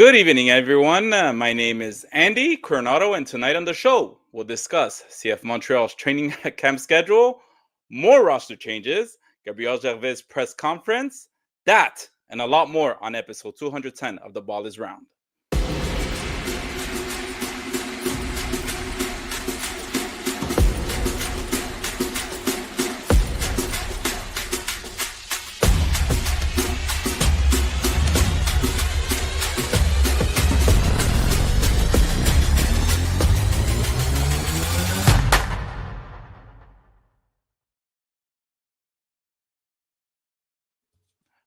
Good evening, everyone. My name is Andy Coronado, and tonight on the show, we'll discuss CF Montreal's training camp schedule, more roster changes, Gabriel Gervais' press conference, that, and a lot more on episode 210 of The Ball is Round.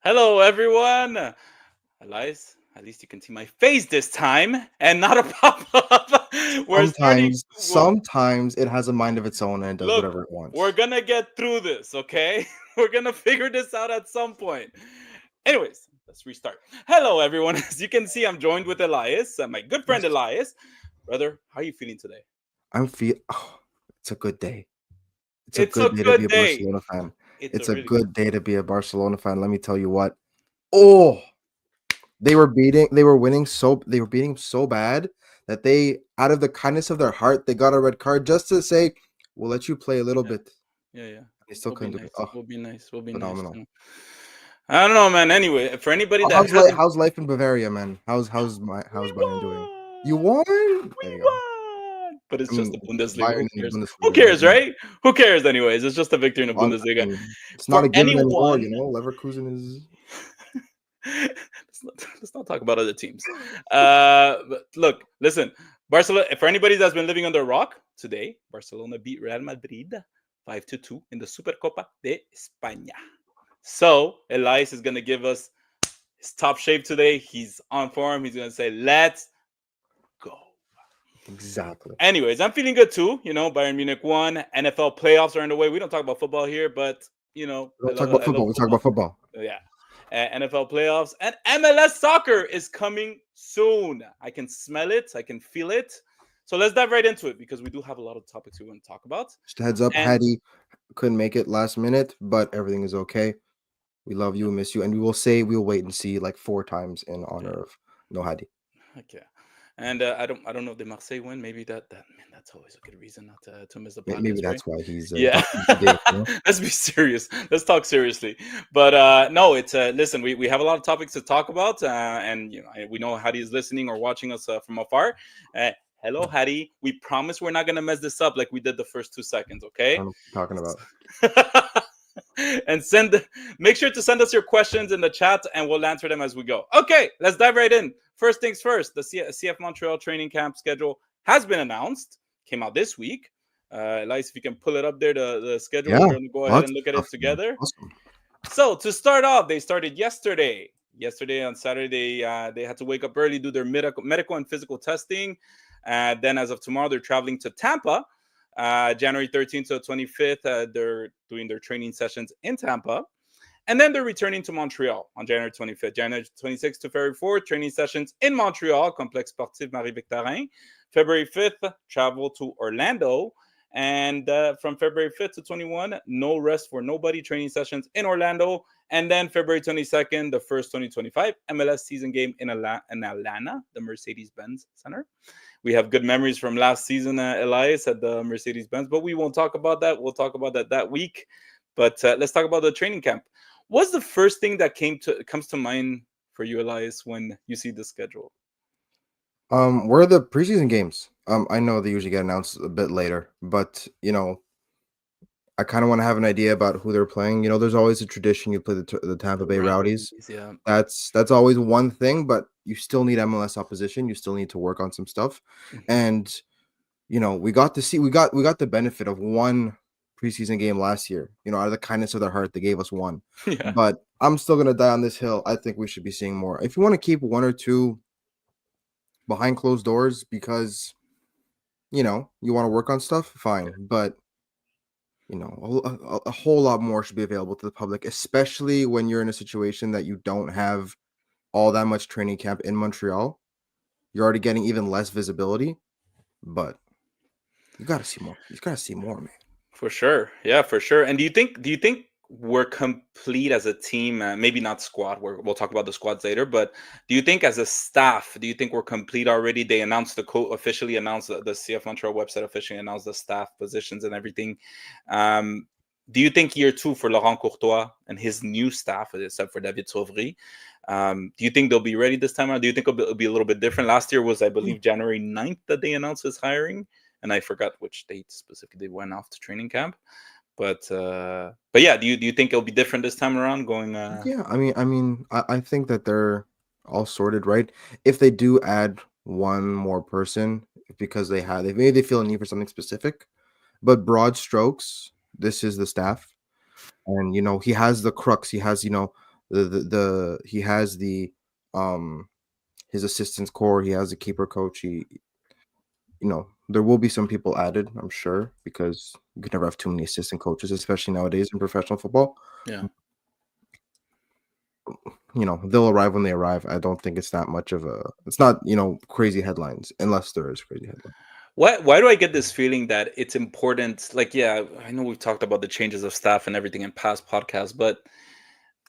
Hello, everyone. Elias, at least you can see my face this time and not a pop-up. Sometimes it has a mind of its own and it does Look, whatever it we're wants. gonna get through this, okay? We're gonna figure this out at some point. Anyways, let's restart. Hello, everyone. As you can see, I'm joined with Elias, my good friend Yes. Elias. Brother, how are you feeling today? It's a good day. It's a It's a good day to be good a day. Barcelona fan. It's a It's a really good. good day to be a Barcelona fan. Let me tell you what. Oh, they were beating so bad that they, out of the kindness of their heart, they got a red card just to say, we'll let you play a little Yeah, bit. yeah. They still We'll be couldn't do it. nice. Oh, We'll be nice. We'll be nice. phenomenal. I don't know, man. Anyway, for anybody that How's hasn't, how's life in Bavaria, man? How's we Bayern doing? You won. won? There We you go. won. But it's I just mean, the it's Bundesliga. Bayern Who in the cares? Who Bundesliga. cares, right? Who cares, anyways? It's just a victory in the Well, I Bundesliga. mean, it's not For a given anymore, anyone, you know. Leverkusen is let's not talk about other teams. But look, listen, Barcelona. For anybody that's been living under a rock, today Barcelona beat Real Madrid 5-2 in the Supercopa de España. So Elias is gonna give us his top shape today. He's on form. He's gonna say, "Let's go." exactly. Anyways, I'm feeling good too. You know, Bayern Munich won. NFL playoffs are underway. We don't talk about football here, but you know, We I don't talk love about I love football. We talk football. about football. Yeah. NFL playoffs and MLS soccer is coming soon. I can smell it. I can feel it. So let's dive right into it because we do have a lot of topics we want to talk about. Just a heads up, And Hattie couldn't make it last minute, but everything is okay. We love you, we miss you, and we'll wait and see like 4 times in honor yeah, of no Hattie. okay. And I don't know if the Marseille win. Maybe man, that's always a good reason not to miss the Maybe podcast, right? that's why he's Yeah. talking today. You know? Let's be serious. Let's talk seriously. But no, it's listen, we have a lot of topics to talk about, and we know Hattie is listening or watching us from afar. Hello, Hattie. We promise we're not gonna mess this up like we did the first 2 seconds, I okay? don't know what you're talking about. And make sure to send us your questions in the chat and we'll answer them as we go. Okay, let's dive right in. First things first, the CF Montreal training camp schedule has been announced, came out this week. Elias, if you can pull it up there, the schedule, we're Yeah, going to go ahead lots and of look at it stuff, man. together. Awesome. So to start off, they started yesterday. Yesterday on Saturday, they had to wake up early, do their medical and physical testing. Then, as of tomorrow, they're traveling to Tampa. January 13th to 25th, they're doing their training sessions in Tampa. And then they're returning to Montreal on January 25th. January 26th to February 4th, training sessions in Montreal, Complexe Sportif Marie-Victorin. February 5th, travel to Orlando. And from February 5th to 21, no rest for nobody, training sessions in Orlando. And then February 22nd, the first 2025 MLS season game in Atlanta, the Mercedes-Benz Center. We have good memories from last season, Elias, at the Mercedes-Benz, but we won't talk about that. We'll talk about that week. But let's talk about the training camp. What's the first thing that comes to mind for you, Elias, when you see the schedule? Where are the preseason games? I know they usually get announced a bit later, but I kind of want to have an idea about who they're playing. There's always a tradition you play the Tampa Bay Rowdies. Yeah. That's always one thing, but you still need MLS opposition. You still need to work on some stuff, and we got the benefit of one preseason game last year. Out of the kindness of their heart, they gave us one. Yeah. But I'm still gonna die on this hill. I think we should be seeing more. If you want to keep one or two behind closed doors because you want to work on stuff, fine. But a whole lot more should be available to the public, especially when you're in a situation that you don't have all that much training camp in Montreal. You're already getting even less visibility, but you got to see more. You got to see more, man. For sure. Yeah, for sure. And do you think we're complete as a team? Maybe not squad. We'll talk about the squads later. But do you think, as a staff, do you think we're complete already? They announced officially announced the CF Montreal website officially announced the staff positions and everything. Um, do you think year two for Laurent Courtois and his new staff, except for David Sauvry, do you think they'll be ready this time around? Do you think it'll be a little bit different? Last year was, I believe, January 9th that they announced his hiring, and I forgot which date specifically they went off to training camp. But yeah, do you think it'll be different this time around? Going Yeah, I think that they're all sorted, right? If they do add one more person because maybe they feel a need for something specific, but broad strokes, this is the staff, and he has the crux. He has he has the his assistants core. He has the keeper coach. There will be some people added, I'm sure, because you can never have too many assistant coaches, especially nowadays in professional football. yeah. They'll arrive when they arrive. I don't think it's that much of it's not, crazy headlines, unless there is crazy headlines. Why do I get this feeling that it's important? Like, yeah, I know we've talked about the changes of staff and everything in past podcasts, but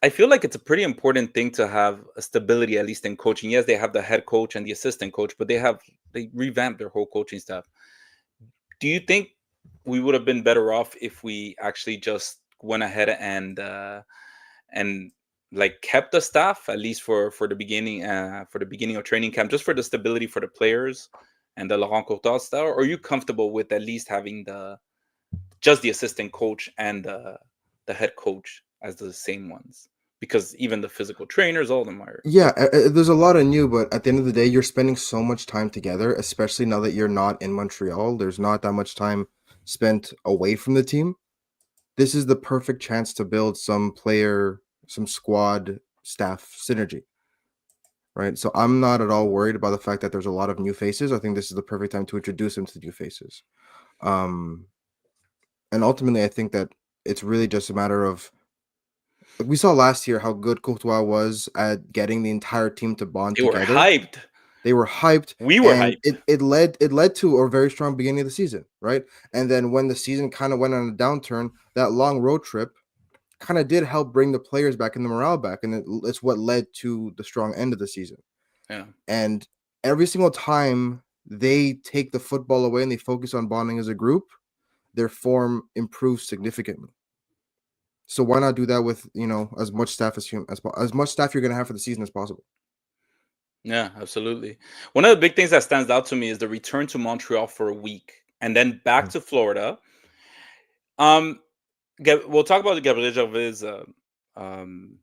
I feel like it's a pretty important thing to have a stability, at least in coaching. Yes, they have the head coach and the assistant coach, but they revamped their whole coaching staff. Do you think we would have been better off if we actually just went ahead and like kept the staff, at least for the beginning of training camp, just for the stability for the players and the Laurent Courtois style? Or are you comfortable with at least having the assistant coach and the head coach as the same ones? Because even the physical trainers, all of them are. Yeah, there's a lot of new, but at the end of the day, you're spending so much time together, especially now that you're not in Montreal. There's not that much time spent away from the team. This is the perfect chance to build some squad staff synergy, right? So I'm not at all worried about the fact that there's a lot of new faces. I think this is the perfect time to introduce them to the new faces. And ultimately, I think that it's really just a matter of, like, we saw last year how good Courtois was at getting the entire team to bond They were together. hyped. They were hyped. We were and hyped. it led to a very strong beginning of the season, right? And then when the season kind of went on a downturn, that long road trip kind of did help bring the players back and the morale back, and it's what led to the strong end of the season. Yeah. And every single time they take the football away and they focus on bonding as a group, their form improves significantly. So why not do that with as much staff as much staff you're going to have for the season as possible? Yeah, absolutely. One of the big things that stands out to me is the return to Montreal for a week and then back to Florida. We'll talk about Gabriel Gervais, um,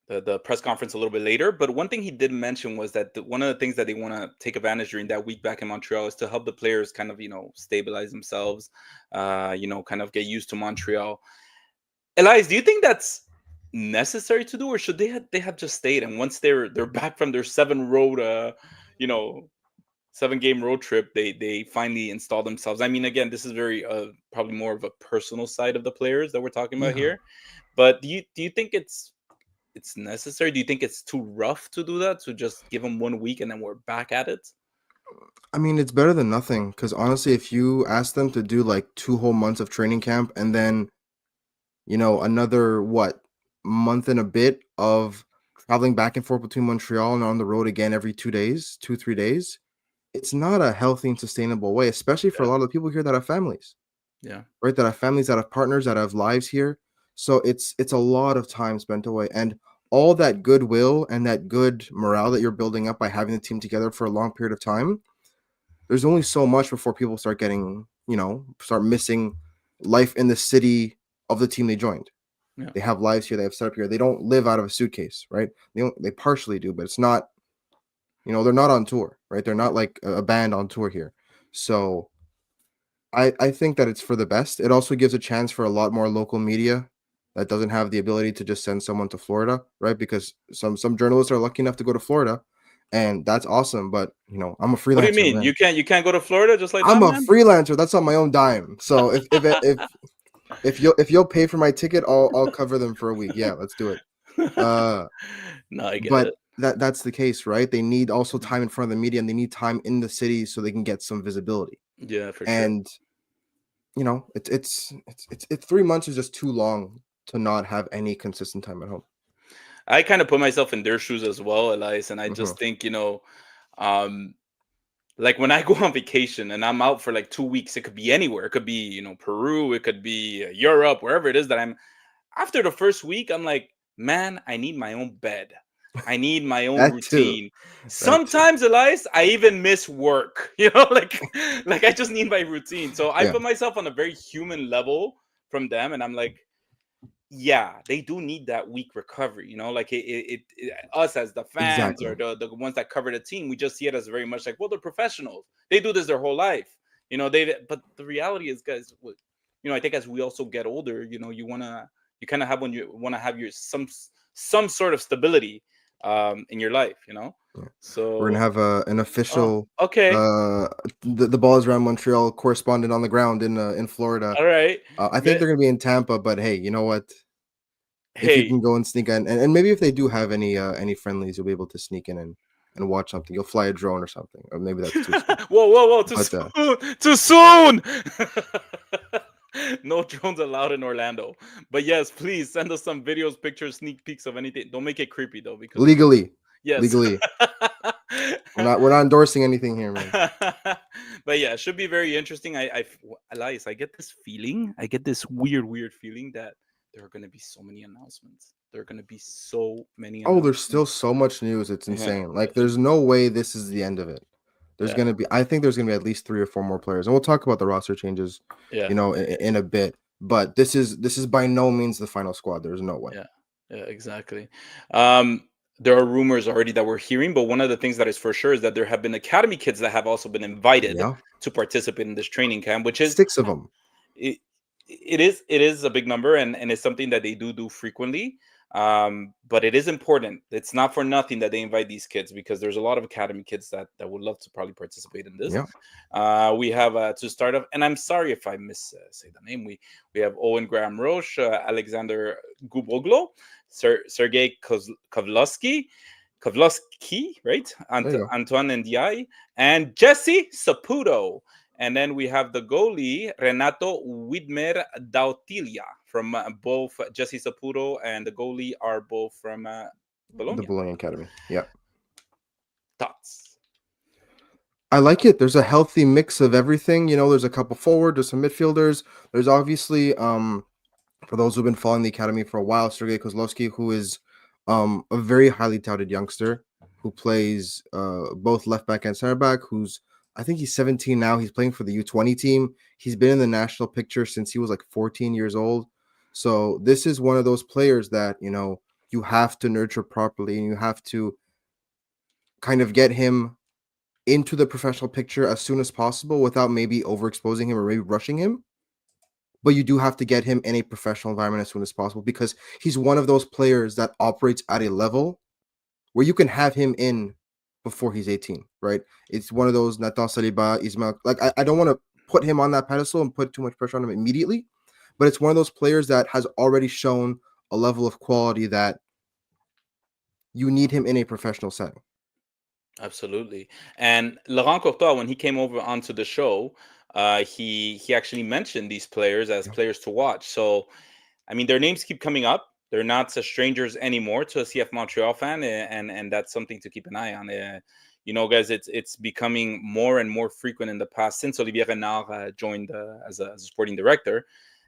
the press conference a little bit later. But one thing he did mention was that one of the things that they want to take advantage during that week back in Montreal is to help the players kind of stabilize themselves, kind of get used to Montreal. Elias, do you think that's necessary to do, or should they have just stayed, and once they're back from their 7-game road trip, they finally install themselves? I mean, again, this is very probably more of a personal side of the players that we're talking about here. But do you think it's necessary? Do you think it's too rough to do that, to just give them 1 week and then we're back at it? I mean, it's better than nothing, because honestly, if you ask them to do like 2 whole months of training camp and then another month and a bit of traveling back and forth between Montreal and on the road again every 3 days, it's not a healthy and sustainable way, especially for a lot of the people here that have families. Yeah. Right? That have families, that have partners, that have lives here. So it's a lot of time spent away. And all that goodwill and that good morale that you're building up by having the team together for a long period of time, there's only so much before people start missing life in the city of the team they joined. Yeah. They have lives here, they have set up here. They don't live out of a suitcase, right? They partially do, but it's not, they're not on tour, right? They're not like a band on tour here. So I think that it's for the best. It also gives a chance for a lot more local media that doesn't have the ability to just send someone to Florida, right? Because some journalists are lucky enough to go to Florida, and that's awesome. But I'm a freelancer. What do you mean? Man. You can't go to Florida just like I'm that, a man? freelancer. That's on my own dime. So if you'll pay for my ticket, I'll cover them for a week. Yeah, let's do it. No, I get but it. that's the case, right? They need also time in front of the media, and they need time in the city so they can get some visibility. Yeah, for sure. And it's 3 months is just too long to not have any consistent time at home. I kind of put myself in their shoes as well, Elias, and I Hmm. just think, um, like when I go on vacation and I'm out for like 2 weeks, it could be anywhere. It could be, Peru, it could be Europe, wherever it is that I'm. After the first week, I'm like, man, I need my own bed. I need my own That too. routine. That too. Sometimes, Elias, I even miss work. Like I just need my routine. So I Yeah. put myself on a very human level from them, and I'm like, yeah, they do need that week recovery. Like us as the fans Exactly. or the ones that cover the team, we just see it as very much like, well, they're professionals. They do this their whole life. But the reality is, guys, I think as we also get older, you kind of have when you want to have your some sort of stability in your life. Yeah. We're gonna So have an oh, official okay, uh the ball is around Montreal correspondent on the ground in Florida. all right. I think Good. they're gonna be in Tampa, but hey, you know what? If you Hey, can go and sneak in, and maybe if they do have any friendlies, you'll be able to sneak in and watch something. You'll fly a drone or something, or maybe that's too soon. whoa, too But soon, too soon. No drones allowed in Orlando. But yes, please send us some videos, pictures, sneak peeks of anything. Don't make it creepy though, because legally, yes. legally, we're not endorsing anything here, man. But yeah, it should be very interesting. Elias, I get this feeling. I get this weird feeling that there are going to be so many announcements. There are going to be so many Oh, there's still announcements. so much news. It's Yeah, insane. Like, there's no way this is the end of it. yeah, I think there's gonna be at least 3 or 4 more players, and we'll talk about the roster changes, yeah. in a bit. But this is by no means the final squad. There's no way. Yeah, yeah, exactly. Um, there are rumors already that we're hearing, but one of the things that is for sure is that there have been academy kids that have also been invited Yeah, to participate in this training camp, which is 6 of them. it, it is a big number, and it's something that they do frequently. But it is important. It's not for nothing that they invite these kids, because there's a lot of academy kids that would love to probably participate in this. Yeah, We have to start off, and I'm sorry if I miss say the name. We have Owen Graham Roche, Alexander Guboglo, Sergey Kovlovsky, right? there you go. Antoine Ndiaye, and Jesse Saputo. And then we have the goalie, Renato Widmer Dautilia, from both Jesse Saputo and the goalie are both from The Bologna. Bologna Academy. Yeah, Thoughts? I like it. There's a healthy mix of everything. There's a couple forward. There's some midfielders. There's obviously for those who've been following the academy for a while, Sergei Kozlowski, who is a very highly touted youngster who plays both left back and center back. Who's I think he's 17 now. He's playing for the U20 team. He's been in the national picture since he was like 14 years old. So this is one of those players that you have to nurture properly, and you have to kind of get him into the professional picture as soon as possible without maybe overexposing him or maybe rushing him. But you do have to get him in a professional environment as soon as possible, because he's one of those players that operates at a level where you can have him in before he's 18, right? It's one of those Nathan Saliba, Ismail. Like, I don't want to put him on that pedestal and put too much pressure on him immediately, but it's one of those players that has already shown a level of quality that you need him in a professional setting. Absolutely. And Laurent Courtois, when he came over onto the show, he actually mentioned these players as Yeah. players to watch. So, I mean, their names keep coming up. They're not strangers anymore to a CF Montreal fan, and that's something to keep an eye on. Guys, it's becoming more and more frequent in the past since Olivier Renard joined as a sporting director,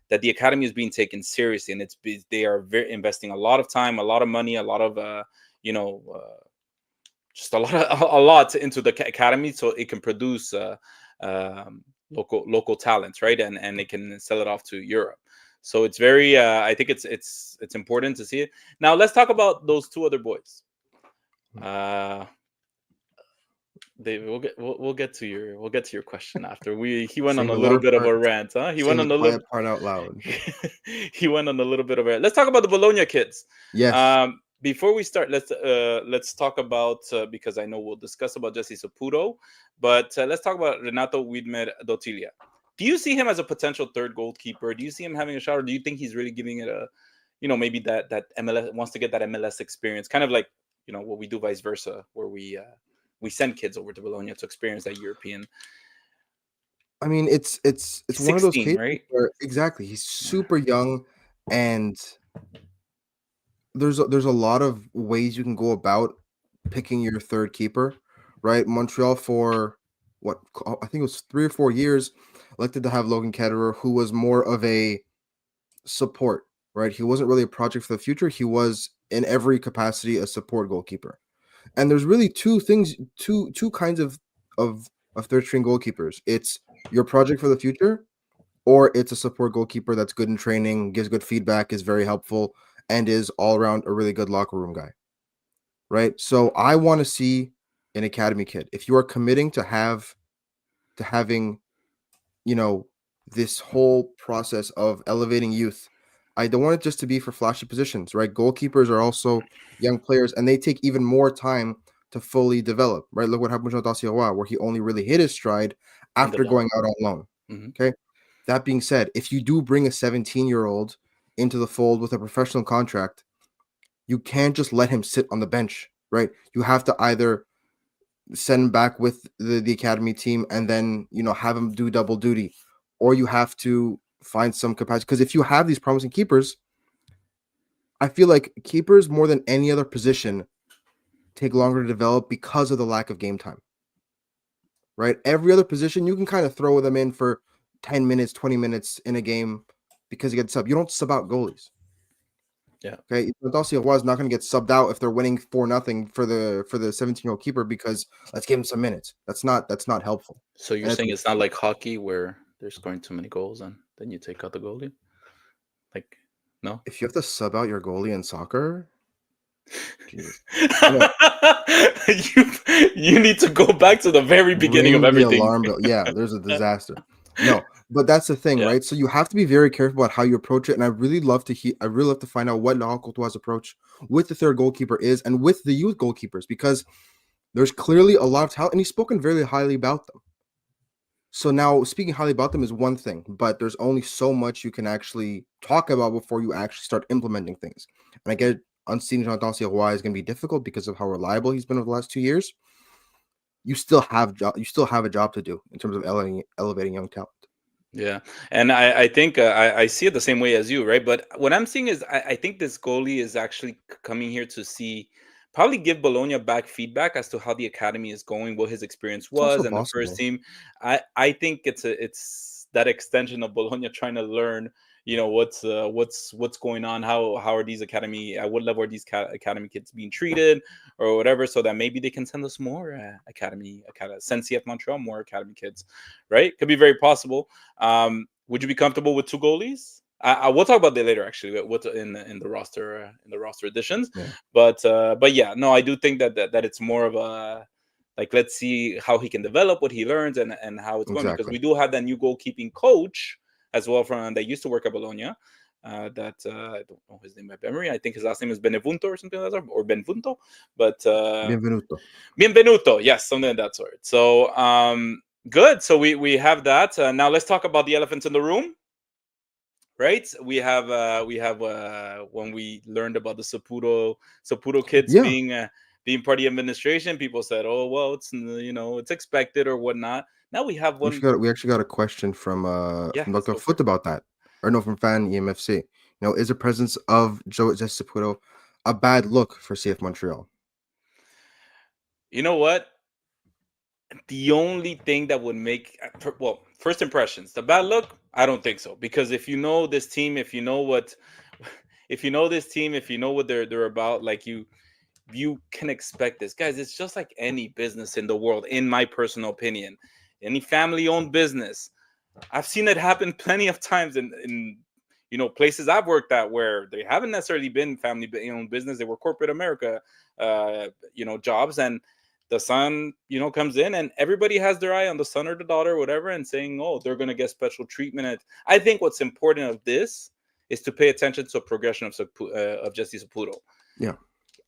that the academy is being taken seriously, and they are investing a lot of time, a lot of money, a lot of you know. Just a lot into the academy, so it can produce local talents, right? And they can sell it off to Europe. So it's very I think it's important to see it. Now let's talk about those two other boys. uh we'll get to your question after. He went on Saying a the little loud bit of part, a rant, huh? He saying went the on a little quiet part out loud. he went on a little bit of a. Let's talk about the Bologna kids. Yes. Before we start, let's talk about because I know we'll discuss about Jesse Saputo, but let's talk about Renato Widmer Dotilia. Do you see him as a potential third goalkeeper? Do you see him having a shot, or do you think he's really giving it a, maybe that MLS wants to get that MLS experience, kind of like what we do vice versa, where we send kids over to Bologna to experience that European. I mean, it's He's one of those 16, cases right? where exactly he's Yeah. super young, and There's a lot of ways you can go about picking your third keeper, right? Montreal for what I think it was 3 or 4 years elected to have Logan Ketterer, who was more of a support, right? He wasn't really a project for the future. He was in every capacity a support goalkeeper. And there's really two kinds of third string goalkeepers. It's your project for the future, or it's a support goalkeeper that's good in training, gives good feedback, is very helpful, and is all around a really good locker room guy. Right. So I want to see an academy kid. If you are committing to having, you know, this whole process of elevating youth, I don't want it just to be for flashy positions, right? Goalkeepers are also young players and they take even more time to fully develop, right? Look what happened with Jean Dacier, where he only really hit his stride In the after long going out on loan. run. Okay. That being said, if you do bring a 17-year-old into the fold with a professional contract, you can't just let him sit on the bench, right? You have to either send him back with the academy team and then, have him do double duty, or you have to find some capacity. Because if you have these promising keepers, I feel like keepers more than any other position take longer to develop because of the lack of game time, right? Every other position, you can kind of throw them in for 10 minutes, 20 minutes in a game because you get sub. You don't sub out goalies. Yeah. Okay, Dacier was not going to get subbed out if they're winning 4-0 for the 17-year-old keeper because let's give him some minutes. That's not helpful. So you're And saying it's not like hockey where they're scoring too many goals and then you take out the goalie? Like, no? if you have to sub out your goalie in soccer, Jesus, you know, you you need to go back to the very beginning of ring the everything. alarm bell. Yeah, there's a disaster. No, but that's the thing, Yeah. right? So you have to be very careful about how you approach it. And I really love to find out what Laurent Courtois' approach with the third goalkeeper is and with the youth goalkeepers, because there's clearly a lot of talent, and he's spoken very highly about them. So now speaking highly about them is one thing, but there's only so much you can actually talk about before you actually start implementing things. And I get unseeing Jean Dacier is going to be difficult because of how reliable he's been over the last 2 years. You still have a job to do in terms of elevating young talent. Yeah, and I think I see it the same way as you, right? But what I'm seeing is I think this goalie is actually coming here to see, probably give Bologna back feedback as to how the academy is going, what his experience It's also was, and the first possible. team. I think it's that extension of Bologna trying to learn, what's going on, how are these academy, at what level are these academy kids being treated, or whatever, so that maybe they can send us more academy, send CF Montreal more academy kids, right? Could be very possible. Would you be comfortable with two goalies? I we'll talk about that later, actually. What in the roster additions, Yeah, but yeah, no, I do think that it's more of a, like, let's see how he can develop, what he learns, and how it's going, because exactly. we do have that new goalkeeping coach as well from that used to work at Bologna. That I don't know his name by memory. I think his last name is Benevunto or something like that, or Benvunto, but Bienvenuto. Bienvenuto, yes, something of that sort. So, good. So we have that. Now let's talk about the elephants in the room, right? We have when we learned about the Saputo kids Yeah, being part of the administration, people said, "Oh, well, it's expected or whatnot." Now we have one. we actually got a question Yeah, from let's Dr. go for it. Foot about that, or no, from Fan EMFC. Is the presence of Jesse Saputo a bad look for CF Montreal? You know what? The only thing that would make, well, first impressions, the bad look, I don't think so, because if you know this team, if you know what, if you know this team, if you know what they're about, like, you can expect this, guys. It's just like any business in the world, in my personal opinion. Any family owned business, I've seen it happen plenty of times in places I've worked at, where they haven't necessarily been family owned business. They were corporate America, jobs, and the son, comes in, and everybody has their eye on the son or the daughter, or whatever, and saying, "Oh, they're going to get special treatment." And I think what's important of this is to pay attention to a progression of Jesse Saputo. Yeah,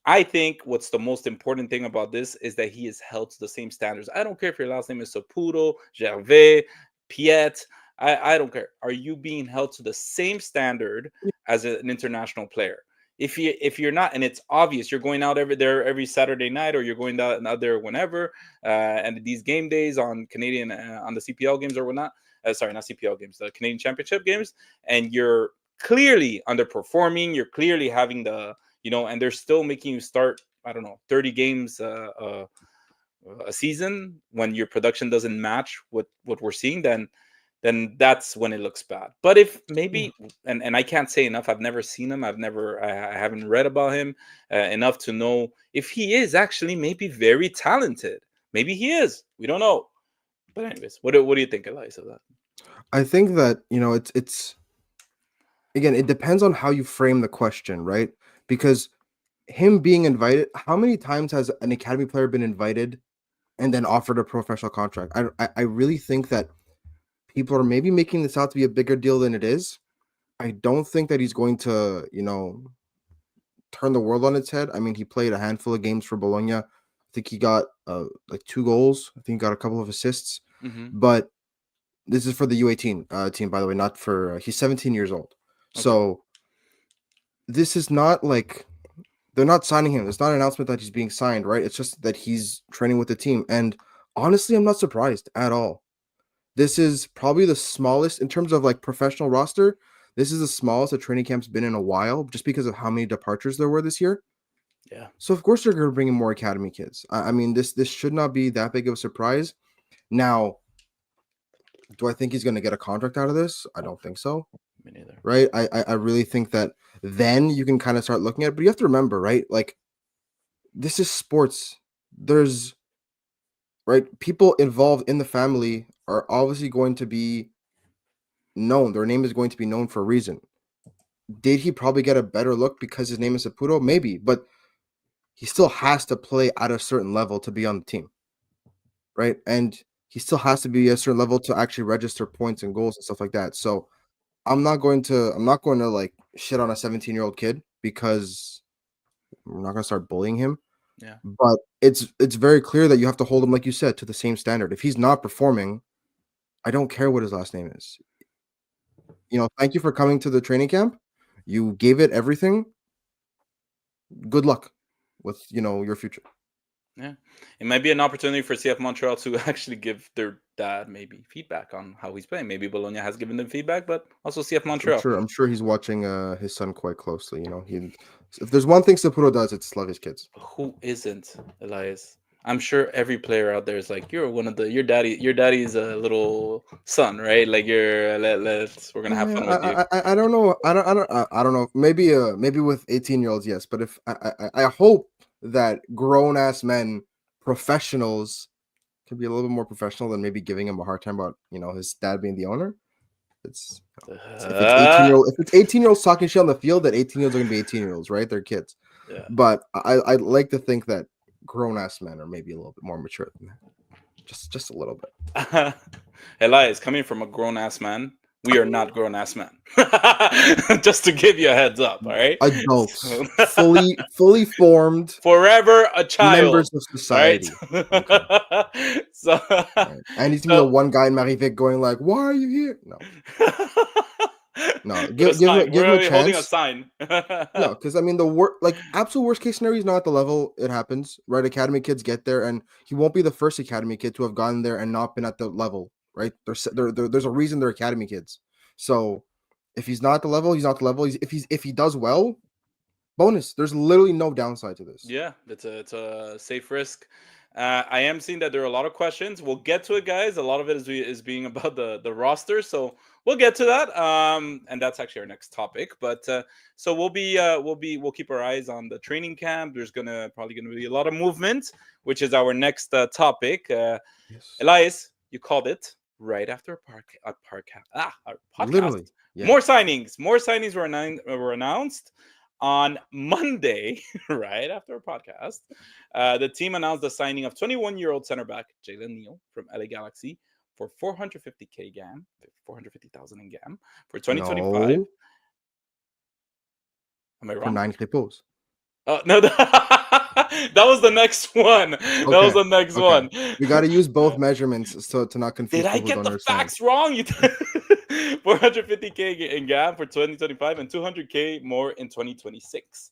I think what's the most important thing about this is that he is held to the same standards. I don't care if your last name is Saputo, Gervais, Piet. I don't care. Are you being held to the same standard as an international player? If you're not, and it's obvious, you're going out every Saturday night, or you're going out there whenever, and these game days on Canadian on the CPL games or whatnot. Sorry, not CPL games, the Canadian Championship games, and you're clearly underperforming. You're clearly having and they're still making you start, I don't know, 30 games a season when your production doesn't match what we're seeing, then that's when it looks bad. But if Yeah. maybe, and I can't say enough, I've never seen him, I haven't read about him enough to know if he is actually maybe very talented. Maybe he is, we don't know. But anyways, what do you think, Elias, of that? I think that, it's again, it depends on how you frame the question, right? Because him being invited, how many times has an academy player been invited and then offered a professional contract? I really think that people are maybe making this out to be a bigger deal than it is. I don't think that he's going to, turn the world on its head. I mean, he played a handful of games for Bologna. I think he got like 2 goals. I think he got a couple of assists. Mm-hmm. But this is for the U18 team, by the way, not for. He's 17 years old, Okay. so this is not like they're not signing him. It's not an announcement that he's being signed, right? It's just that he's training with the team, and honestly, I'm not surprised at all. This is probably the smallest in terms of like professional roster. This is the smallest a training camp's been in a while, just because of how many departures there were this year. Yeah. So of course they're going to bring in more academy kids. I mean, this should not be that big of a surprise. Now, do I think he's going to get a contract out of this? I don't think so. Me neither. Right? I really think that then you can kind of start looking at it. But you have to remember, right? Like, this is sports. There's right people involved in the family are obviously going to be known. Their name is going to be known for a reason. Did he probably get a better look because his name is Saputo? Maybe, but he still has to play at a certain level to be on the team, right? And he still has to be a certain level to actually register points and goals and stuff like that. So I'm not going to like shit on a 17-year-old kid because we're not going to start bullying him. Yeah. But it's very clear that you have to hold him, like you said, to the same standard. If he's not performing, I don't care what his last name is. Thank you for coming to the training camp. You gave it everything. Good luck with your future. Yeah, it might be an opportunity for CF Montreal to actually give their dad maybe feedback on how he's playing. Maybe Bologna has given them feedback, but also CF I'm Montreal. sure. I'm sure he's watching his son quite closely. If there's one thing Saputo does, it's love his kids. Who isn't, Elias? I'm sure every player out there is like, you're one of the your daddy's a little son, right? Like we're gonna have Yeah, fun with you. I don't know. I don't know. Maybe with 18-year-olds, yes. But if I hope that grown ass men, professionals, can be a little bit more professional than maybe giving him a hard time about his dad being the owner. It's if it's 18 Uh, year old if it's 18-year-olds talking shit on the field, that 18-year-olds are gonna be 18-year-olds, right? They're kids. yeah. But I like to think that grown ass men are maybe a little bit more mature than that. Just a little bit. Elias, coming from a grown ass man, we are not grown ass men. Just to give you a heads up, all right? Adults, So- fully formed Forever a child, members of all right? society. Okay. So, Right. And he's gonna be the so one guy in Marivic going like, "Why are you here?" No. with a Give him sign, give him a we're holding a chance. sign. No, because I mean like absolute worst case scenario is not at the level it happens. Right, academy kids get there, and he won't be the first academy kid to have gotten there and not been at the level. Right, there's a reason they're academy kids. So if he's not at the level, he's not at the level. If he does well, bonus. There's literally no downside to this. Yeah, it's a safe risk. I am seeing that there are a lot of questions. We'll get to it, guys. A lot of it is being about the roster, so we'll get to that. And that's actually our next topic. But so we'll keep our eyes on the training camp. There's probably gonna be a lot of movement, which is our next topic. Yes, Elias, you called it right after our literally. podcast. Yeah. More signings were announced on Monday, right after our podcast. The team announced the signing of 21-year-old center back Jalen Neal from LA Galaxy for 450K GAM, 450,000 in GAM for 2025. No, Am I for wrong? 9 cripos. No, that was the next one. That was Okay. the next Okay. one. We got to use both measurements so to not Did confuse I people who get don't the understand. facts wrong? 450K in GAM for 2025 and 200K more in 2026.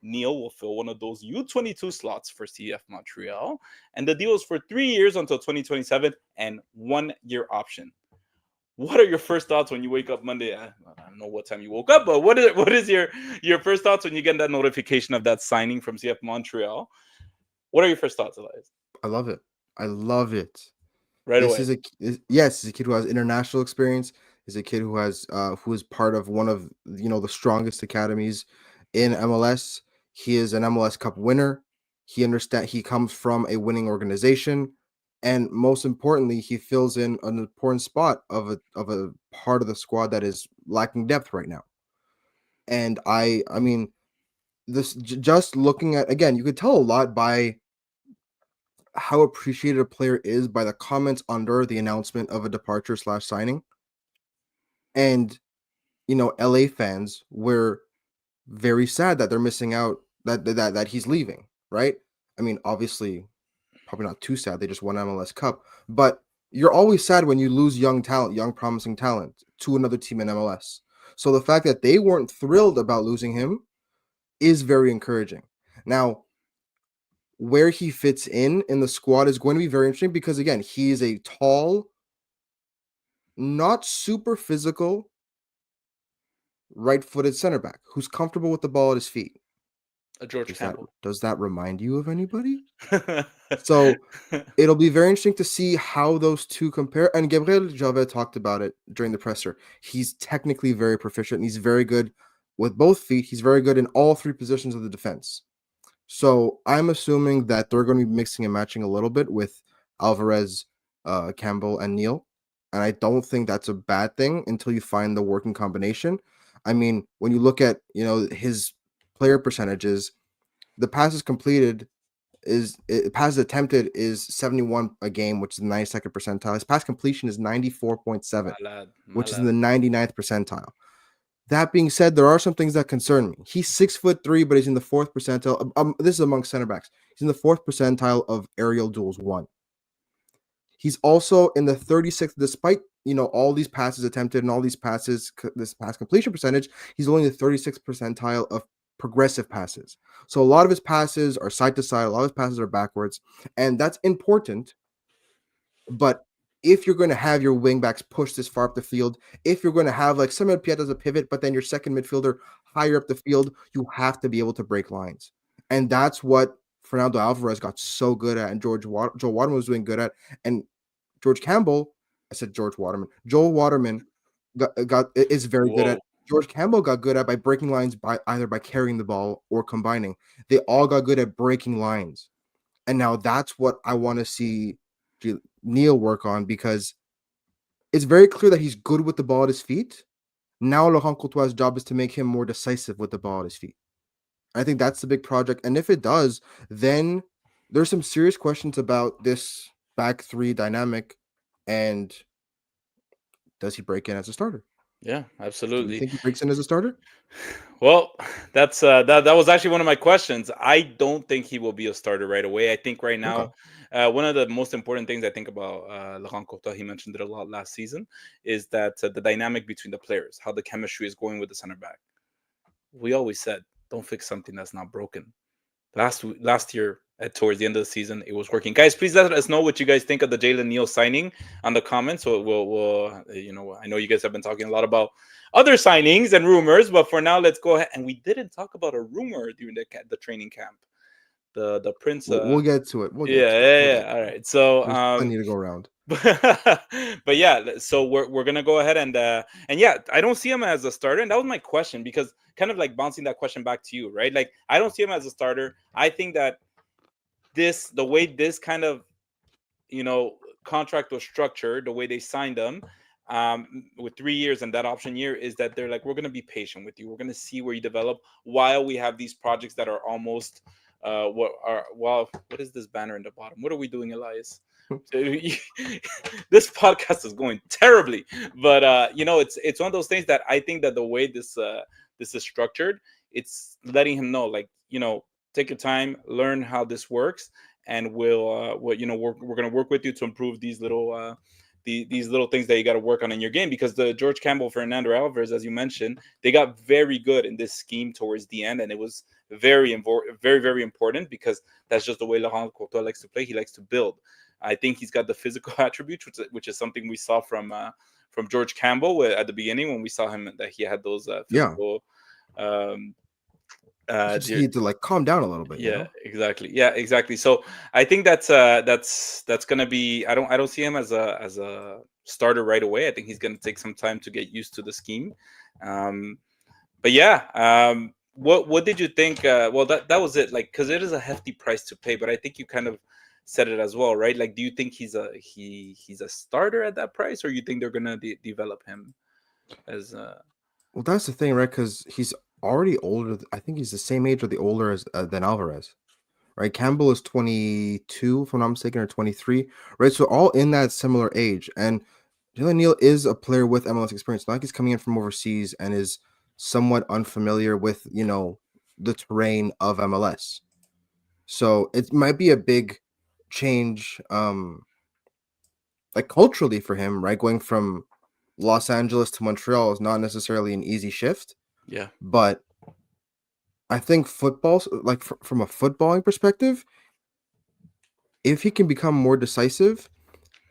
Neal will fill one of those U22 slots for CF Montreal, and the deal is for 3 years until 2027 and 1 year option. What are your first thoughts when you wake up Monday? I don't know what time you woke up, but what is your first thoughts when you get that notification of that signing from CF Montreal? What are your first thoughts, Elias? I love it. I love it. Right This away. is yes, he's a kid who has international experience. He's a kid who is part of one of the strongest academies in MLS. He is an MLS Cup winner. He comes from a winning organization, and most importantly, he fills in an important spot of a part of the squad that is lacking depth right now. And I mean, just looking at, again, you could tell a lot by how appreciated a player is by the comments under the announcement of a departure slash signing. And LA fans were very sad that they're missing out, that he's leaving, right? I mean, obviously, probably not too sad. They just won MLS Cup, but you're always sad when you lose young talent, young promising talent to another team in MLS. So the fact that they weren't thrilled about losing him is very encouraging. Now, where he fits in the squad is going to be very interesting because, again, he is a tall, not super physical right-footed center back who's comfortable with the ball at his feet. A George Does that Campbell. does that remind you of anybody? So it'll be very interesting to see how those two compare. And Gabriel Gervais talked about it during the presser. He's technically very proficient. And he's very good with both feet. He's very good in all three positions of the defense. So I'm assuming that they're going to be mixing and matching a little bit with Alvarez, Campbell, and Neal. And I don't think that's a bad thing until you find the working combination. I mean, when you look at his player percentages, the passes completed passes attempted is 71 a game, which is the 92nd percentile. His pass completion is 94.7, Malad, which is in malad. the 99th percentile. That being said, there are some things that concern me. He's 6'3", but he's in the fourth percentile. This is among center backs. He's in the fourth percentile of aerial duels won. He's also in the 36th, despite all these passes attempted and all these passes, this pass completion percentage. He's only in the 36th percentile of progressive passes. So a lot of his passes are side to side. A lot of his passes are backwards, and that's important. But if you're going to have your wingbacks push this far up the field, if you're going to have like Samuel Piet as a pivot, but then your second midfielder higher up the field, you have to be able to break lines. And that's what Fernando Alvarez got so good at, and Joe Waterman was doing good at. And George Campbell, I said George Waterman, Joel Waterman is very good at. Whoa. George Campbell got good at by breaking lines by either by carrying the ball or combining. They all got good at breaking lines. And now that's what I want to see Neal work on, because it's very clear that he's good with the ball at his feet. Now Laurent Courtois' job is to make him more decisive with the ball at his feet. I think that's the big project. And if it does, then there's some serious questions about this back three dynamic. And does he break in as a starter? Yeah, Do you absolutely. think he breaks in as a starter? Well, that's that was actually one of my questions. I don't think he will be a starter right away. I think right Okay. now, one of the most important things I think about Laurent Courtois, he mentioned it a lot last season, is that the dynamic between the players, how the chemistry is going with the center back. We always said, don't fix something that's not broken. Last year, towards the end of the season, it was working. Guys, please let us know what you guys think of the Jalen Neal signing on the comments. So I know you guys have been talking a lot about other signings and rumors, but for now, let's go ahead. And we didn't talk about a rumor during the training camp. The Prince. We'll get to it. We'll get Yeah, to it. yeah, We'll yeah. get All to it. right. So There's plenty to go around. but yeah, so we're gonna go ahead and yeah, I don't see him as a starter, and that was my question, because kind of like bouncing that question back to you, right? Like, I don't see him as a starter. I think that the way this kind of contract was structured, the way they signed them, with 3 years and that option year, is that they're like, we're going to be patient with you, we're going to see where you develop while we have these projects that are almost what is this banner in the bottom? What are we doing, Elias? So, this podcast is going terribly, but it's one of those things that I think that the way this is structured, it's letting him know, like, take your time, learn how this works, and we're going to work with you to improve these little these little things that you got to work on in your game, because the George Campbell, Fernando Alvarez, as you mentioned, they got very good in this scheme towards the end, and it was very, very important, because that's just the way Laurent Courtois likes to play. He likes to build. I think he's got the physical attributes, which is something we saw from George Campbell at the beginning when we saw him that he had those Yeah, physical. Um, he just needed to like calm down a little bit, you yeah, know. exactly. Yeah, exactly. So I think that's gonna be. I don't see him as a starter right away. I think he's gonna take some time to get used to the scheme. Um, but yeah, what did you think? Well, that was it. Like, because it is a hefty price to pay. But I think you kind of said it as well, right? Like, do you think he's a starter at that price, or you think they're gonna develop him as Well, that's the thing, right? Because he's already older. I think he's the same age or the older as than Alvarez, right? Campbell is 22, if I'm not mistaken, or 23, right? So all in that similar age. And Jalen Neal is a player with MLS experience. Not like he's coming in from overseas and is somewhat unfamiliar with, the terrain of MLS. So it might be a big change, like culturally for him, right? Going from Los Angeles to Montreal is not necessarily an easy shift, yeah, but I think football, like from a footballing perspective, if he can become more decisive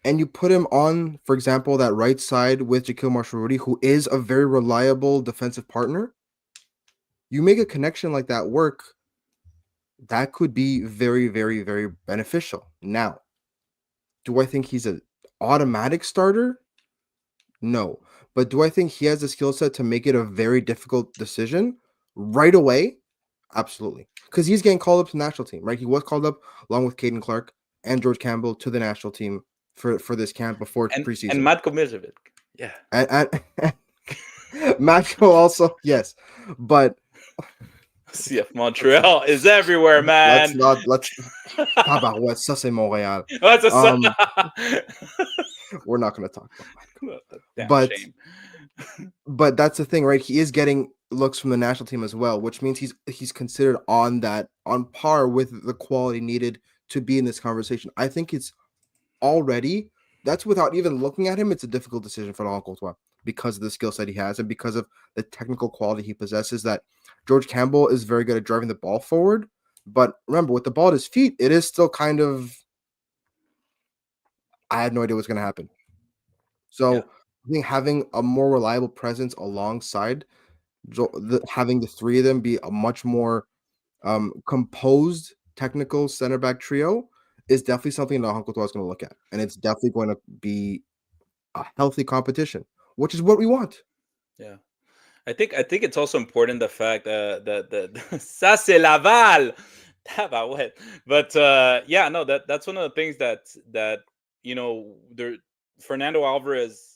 and you put him on, for example, that right side with Jaquil Marshall-Rudy, who is a very reliable defensive partner, you make a connection like that work, that could be very, very, very beneficial. Now, do I think he's an automatic starter? No. But do I think he has the skill set to make it a very difficult decision right away? Absolutely. Because he's getting called up to the national team, right? He was called up along with Caden Clark and George Campbell to the national team for this camp before and preseason. Matko Mirovic. Yeah, And Matko also, yes. But CF let's Montreal is everywhere, man. let's tabarouette, ça c'est Montréal. What's a Um, we're not gonna talk about Matko. what a damn But shame. that's the thing, right? He is getting looks from the national team as well, which means he's considered on par with the quality needed to be in this conversation. I think it's already that's without even looking at him. It's a difficult decision for Laurent Courtois because of the skill set he has and because of the technical quality he possesses. That George Campbell is very good at driving the ball forward, but remember, with the ball at his feet, it is still kind of I had no idea what's going to happen. Yeah, So I think having a more reliable presence alongside having the three of them be a much more composed technical center back trio is definitely something that Uncle is going to look at, and it's definitely going to be a healthy competition, which is what we want. yeah. I think it's also important the fact that ça c'est Laval. Tabarouette. But yeah, no, that's one of the things that there Fernando Alvarez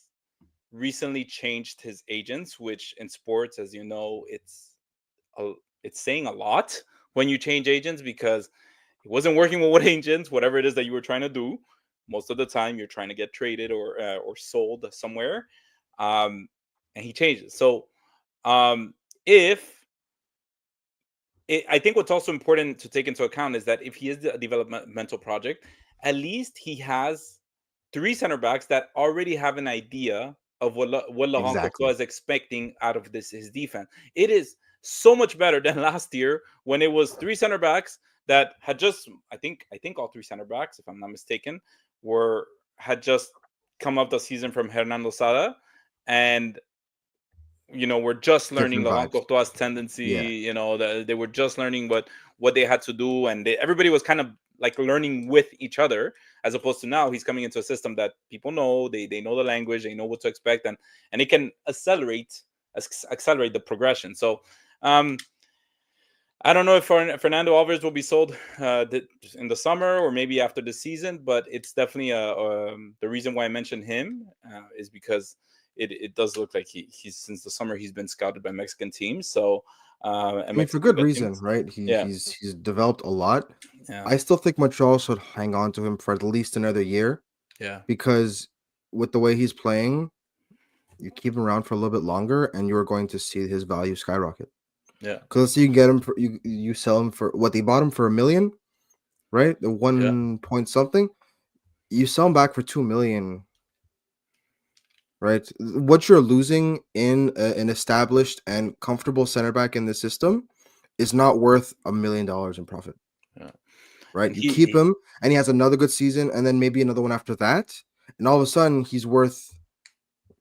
recently changed his agents, which in sports, as you know, a, it's saying a lot when you change agents because it wasn't working with what agents, whatever it is that you were trying to do. Most of the time, you're trying to get traded or sold somewhere, and he changes. So if I think what's also important to take into account is that if he is a developmental project, at least he has three center backs that already have an idea of what Laurent Courtois Exactly. is expecting out of his defense. It is so much better than last year when it was three center backs that had just I think all three center backs, if I'm not mistaken, had just come up the season from Hernando Sada, and we're just learning Different Laurent vibes. Courtois' tendency. Yeah. They were just learning what they had to do, and everybody was kind of like learning with each other, as opposed to now he's coming into a system that people know. They know the language, they know what to expect, and it can accelerate the progression. So, um, I don't know if Fernando Alvarez will be sold in the summer or maybe after the season, but it's definitely the reason why I mentioned him is because it does look like he's since the summer he's been scouted by Mexican teams, so and I mean, for Mexican good vet reason, teams. right? Yeah, He's developed a lot. yeah, I still think Montreal should hang on to him for at least another year yeah, because with the way he's playing, you keep him around for a little bit longer, and you're going to see his value skyrocket. yeah, Because let's say you can get him for you sell him for what they bought him for $1 million, right? The yeah, 1 point something. You sell him back for 2 million, right? What you're losing in an established and comfortable center back in the system is not worth $1 million in profit, yeah. right? And You he, keep he him, and he has another good season, and then maybe another one after that, and all of a sudden he's worth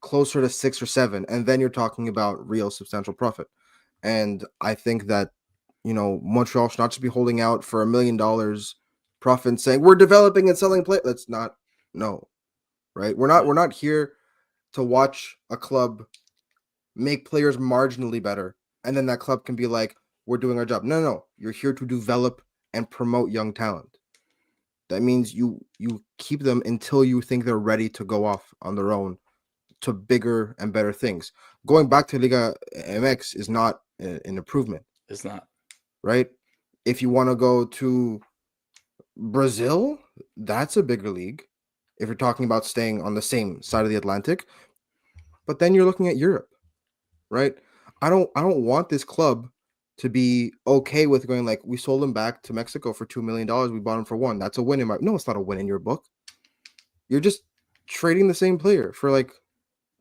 closer to 6 or 7, and then you're talking about real substantial profit. And I think that, Montreal should not just be holding out for $1 million profit and saying we're developing and selling play. That's not, no, right? We're not here to watch a club make players marginally better, and then that club can be like, we're doing our job. No, no, you're here to develop and promote young talent. That means you keep them until you think they're ready to go off on their own to bigger and better things. Going back to Liga MX is not an improvement. It's not. Right? If you want to go to Brazil, that's a bigger league. If you're talking about staying on the same side of the Atlantic, but then you're looking at Europe, right? I don't want this club to be okay with going like, we sold him back to Mexico for $2 million. We bought him for $1 million. That's a win in my. No, it's not a win in your book. You're just trading the same player for like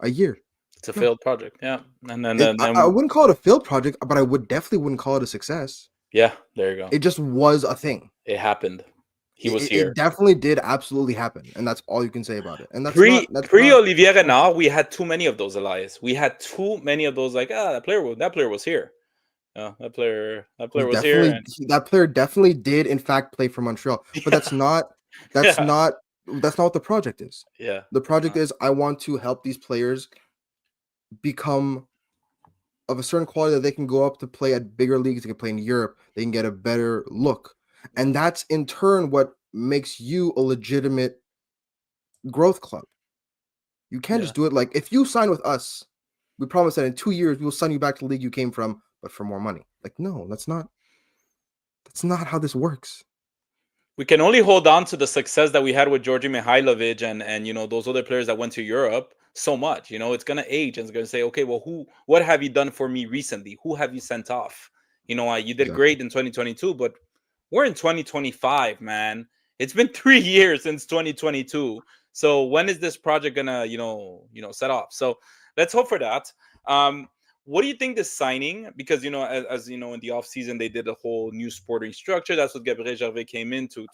a year. It's a failed project. Yeah. And then I wouldn't call it a failed project, but I definitely wouldn't call it a success. Yeah, there you go. It just was a thing. It happened. He was here. It definitely did absolutely happen, and that's all you can say about it. And that's pre not Olivier Renard, we had too many of those, Elias. We had too many of those. Like, that player was here. That player was here. That player definitely did, in fact, play for Montreal. But that's not what the project is. Yeah, the project is, I want to help these players become of a certain quality that they can go up to play at bigger leagues. They can play in Europe. They can get a better look. And that's in turn what makes you a legitimate growth club. You can't just do it like, if you sign with us, we promise that in 2 years we will send you back to the league you came from, but for more money. Like, no, that's not how this works. We can only hold on to the success that we had with Georgi Mihailovic and those other players that went to Europe so much. It's gonna age and it's gonna say, okay, well, what have you done for me recently? Who have you sent off? You did great in 2022, but we're in 2025, man. It's been 3 years since 2022. So when is this project gonna, set off? So let's hope for that. What do you think this signing? Because as you know, in the offseason, they did a whole new sporting structure. That's what Gabriel Gervais came in to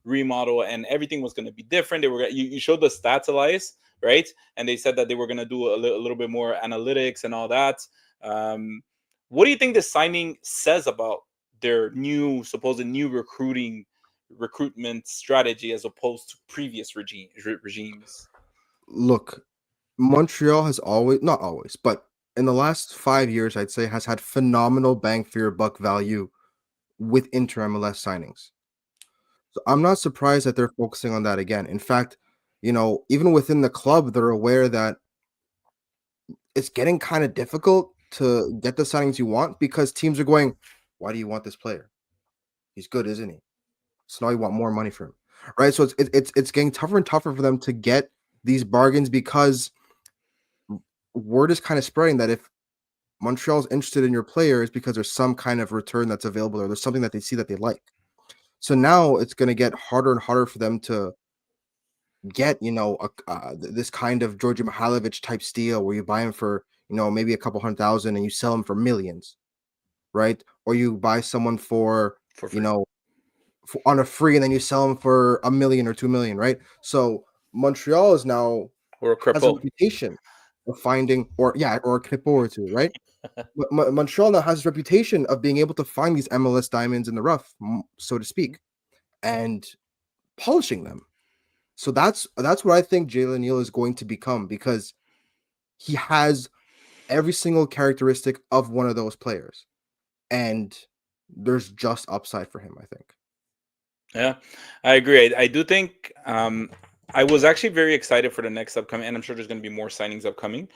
remodel, and everything was going to be different. They were you showed the stats, Elias, right? And they said that they were going to do a little bit more analytics and all that. What do you think this signing says about their supposed new recruitment strategy as opposed to previous regimes? Look, Montreal has not always, but in the last 5 years, I'd say, has had phenomenal bang for your buck value with inter-MLS signings. So I'm not surprised that they're focusing on that again. In fact, even within the club, they're aware that it's getting kind of difficult to get the signings you want, because teams are going, why do you want this player? He's good, isn't he? So now you want more money for him, right? So it's getting tougher and tougher for them to get these bargains, because word is kind of spreading that if Montreal's interested in your player, is because there's some kind of return that's available, or there's something that they see that they like. So now it's going to get harder and harder for them to get, this kind of Georgi Mihailovic type steal where you buy him for, maybe a couple $100,000 and you sell him for millions, right? Or you buy someone for on a free, and then you sell them for $1 million or $2 million, right? So Montreal is now has a reputation of finding, or a cripple or two, right? Montreal now has a reputation of being able to find these MLS diamonds in the rough, so to speak, and polishing them. So that's what I think Jalen Neal is going to become, because he has every single characteristic of one of those players, and there's just upside for him, I think. Yeah, I agree. I do think I was actually very excited for the next upcoming, and I'm sure there's going to be more signings upcoming,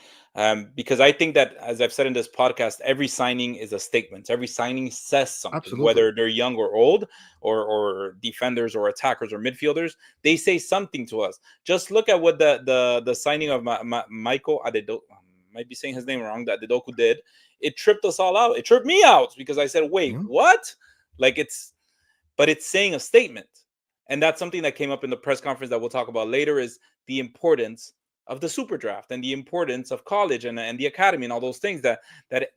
because I think that, as I've said in this podcast, every signing is a statement. Every signing says something. Absolutely. Whether they're young or old, or defenders or attackers or midfielders, they say something to us. Just look at what the signing of Michael Adedoku, might be saying his name wrong, that Adedoku did. It tripped us all out. It tripped me out, because I said, wait, what? But it's saying a statement. And that's something that came up in the press conference that we'll talk about later, is the importance of the super draft and the importance of college and the academy and all those things, that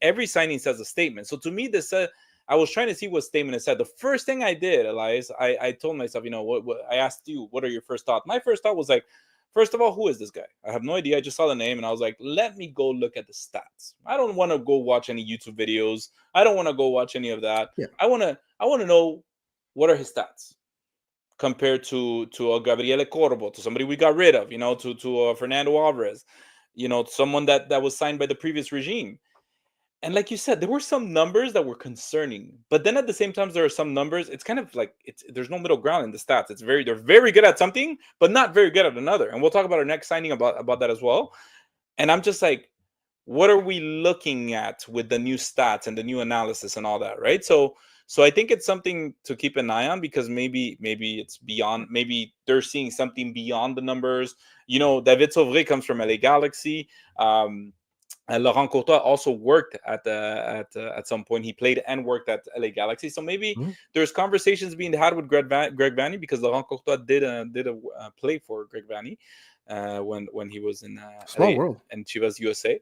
every signing says a statement. So to me, this I was trying to see what statement it said. The first thing I did, Elias, I told myself, what I asked you, what are your first thoughts? My first thought was like, First of all, who is this guy? I have no idea. I just saw the name and I was like, let me go look at the stats. I don't want to go watch any YouTube videos. I don't want to go watch any of that. Yeah. I want to know what are his stats compared to a Gabriele Corbo, to somebody we got rid of, to Fernando Alvarez, someone that was signed by the previous regime. And like you said, there were some numbers that were concerning, but then at the same time, there are some numbers. It's kind of like there's no middle ground in the stats. They're very good at something, but not very good at another. And we'll talk about our next signing about that as well. And I'm just like, what are we looking at with the new stats and the new analysis and all that, right? So I think it's something to keep an eye on, because maybe it's beyond. Maybe they're seeing something beyond the numbers. David Sauvray comes from LA Galaxy. Laurent Courtois also worked at some point. He played and worked at LA Galaxy, so maybe there's conversations being had with Greg Vanney, because Laurent Courtois did a play for Greg Vanney when he was in Small LA world. and Chivas USA,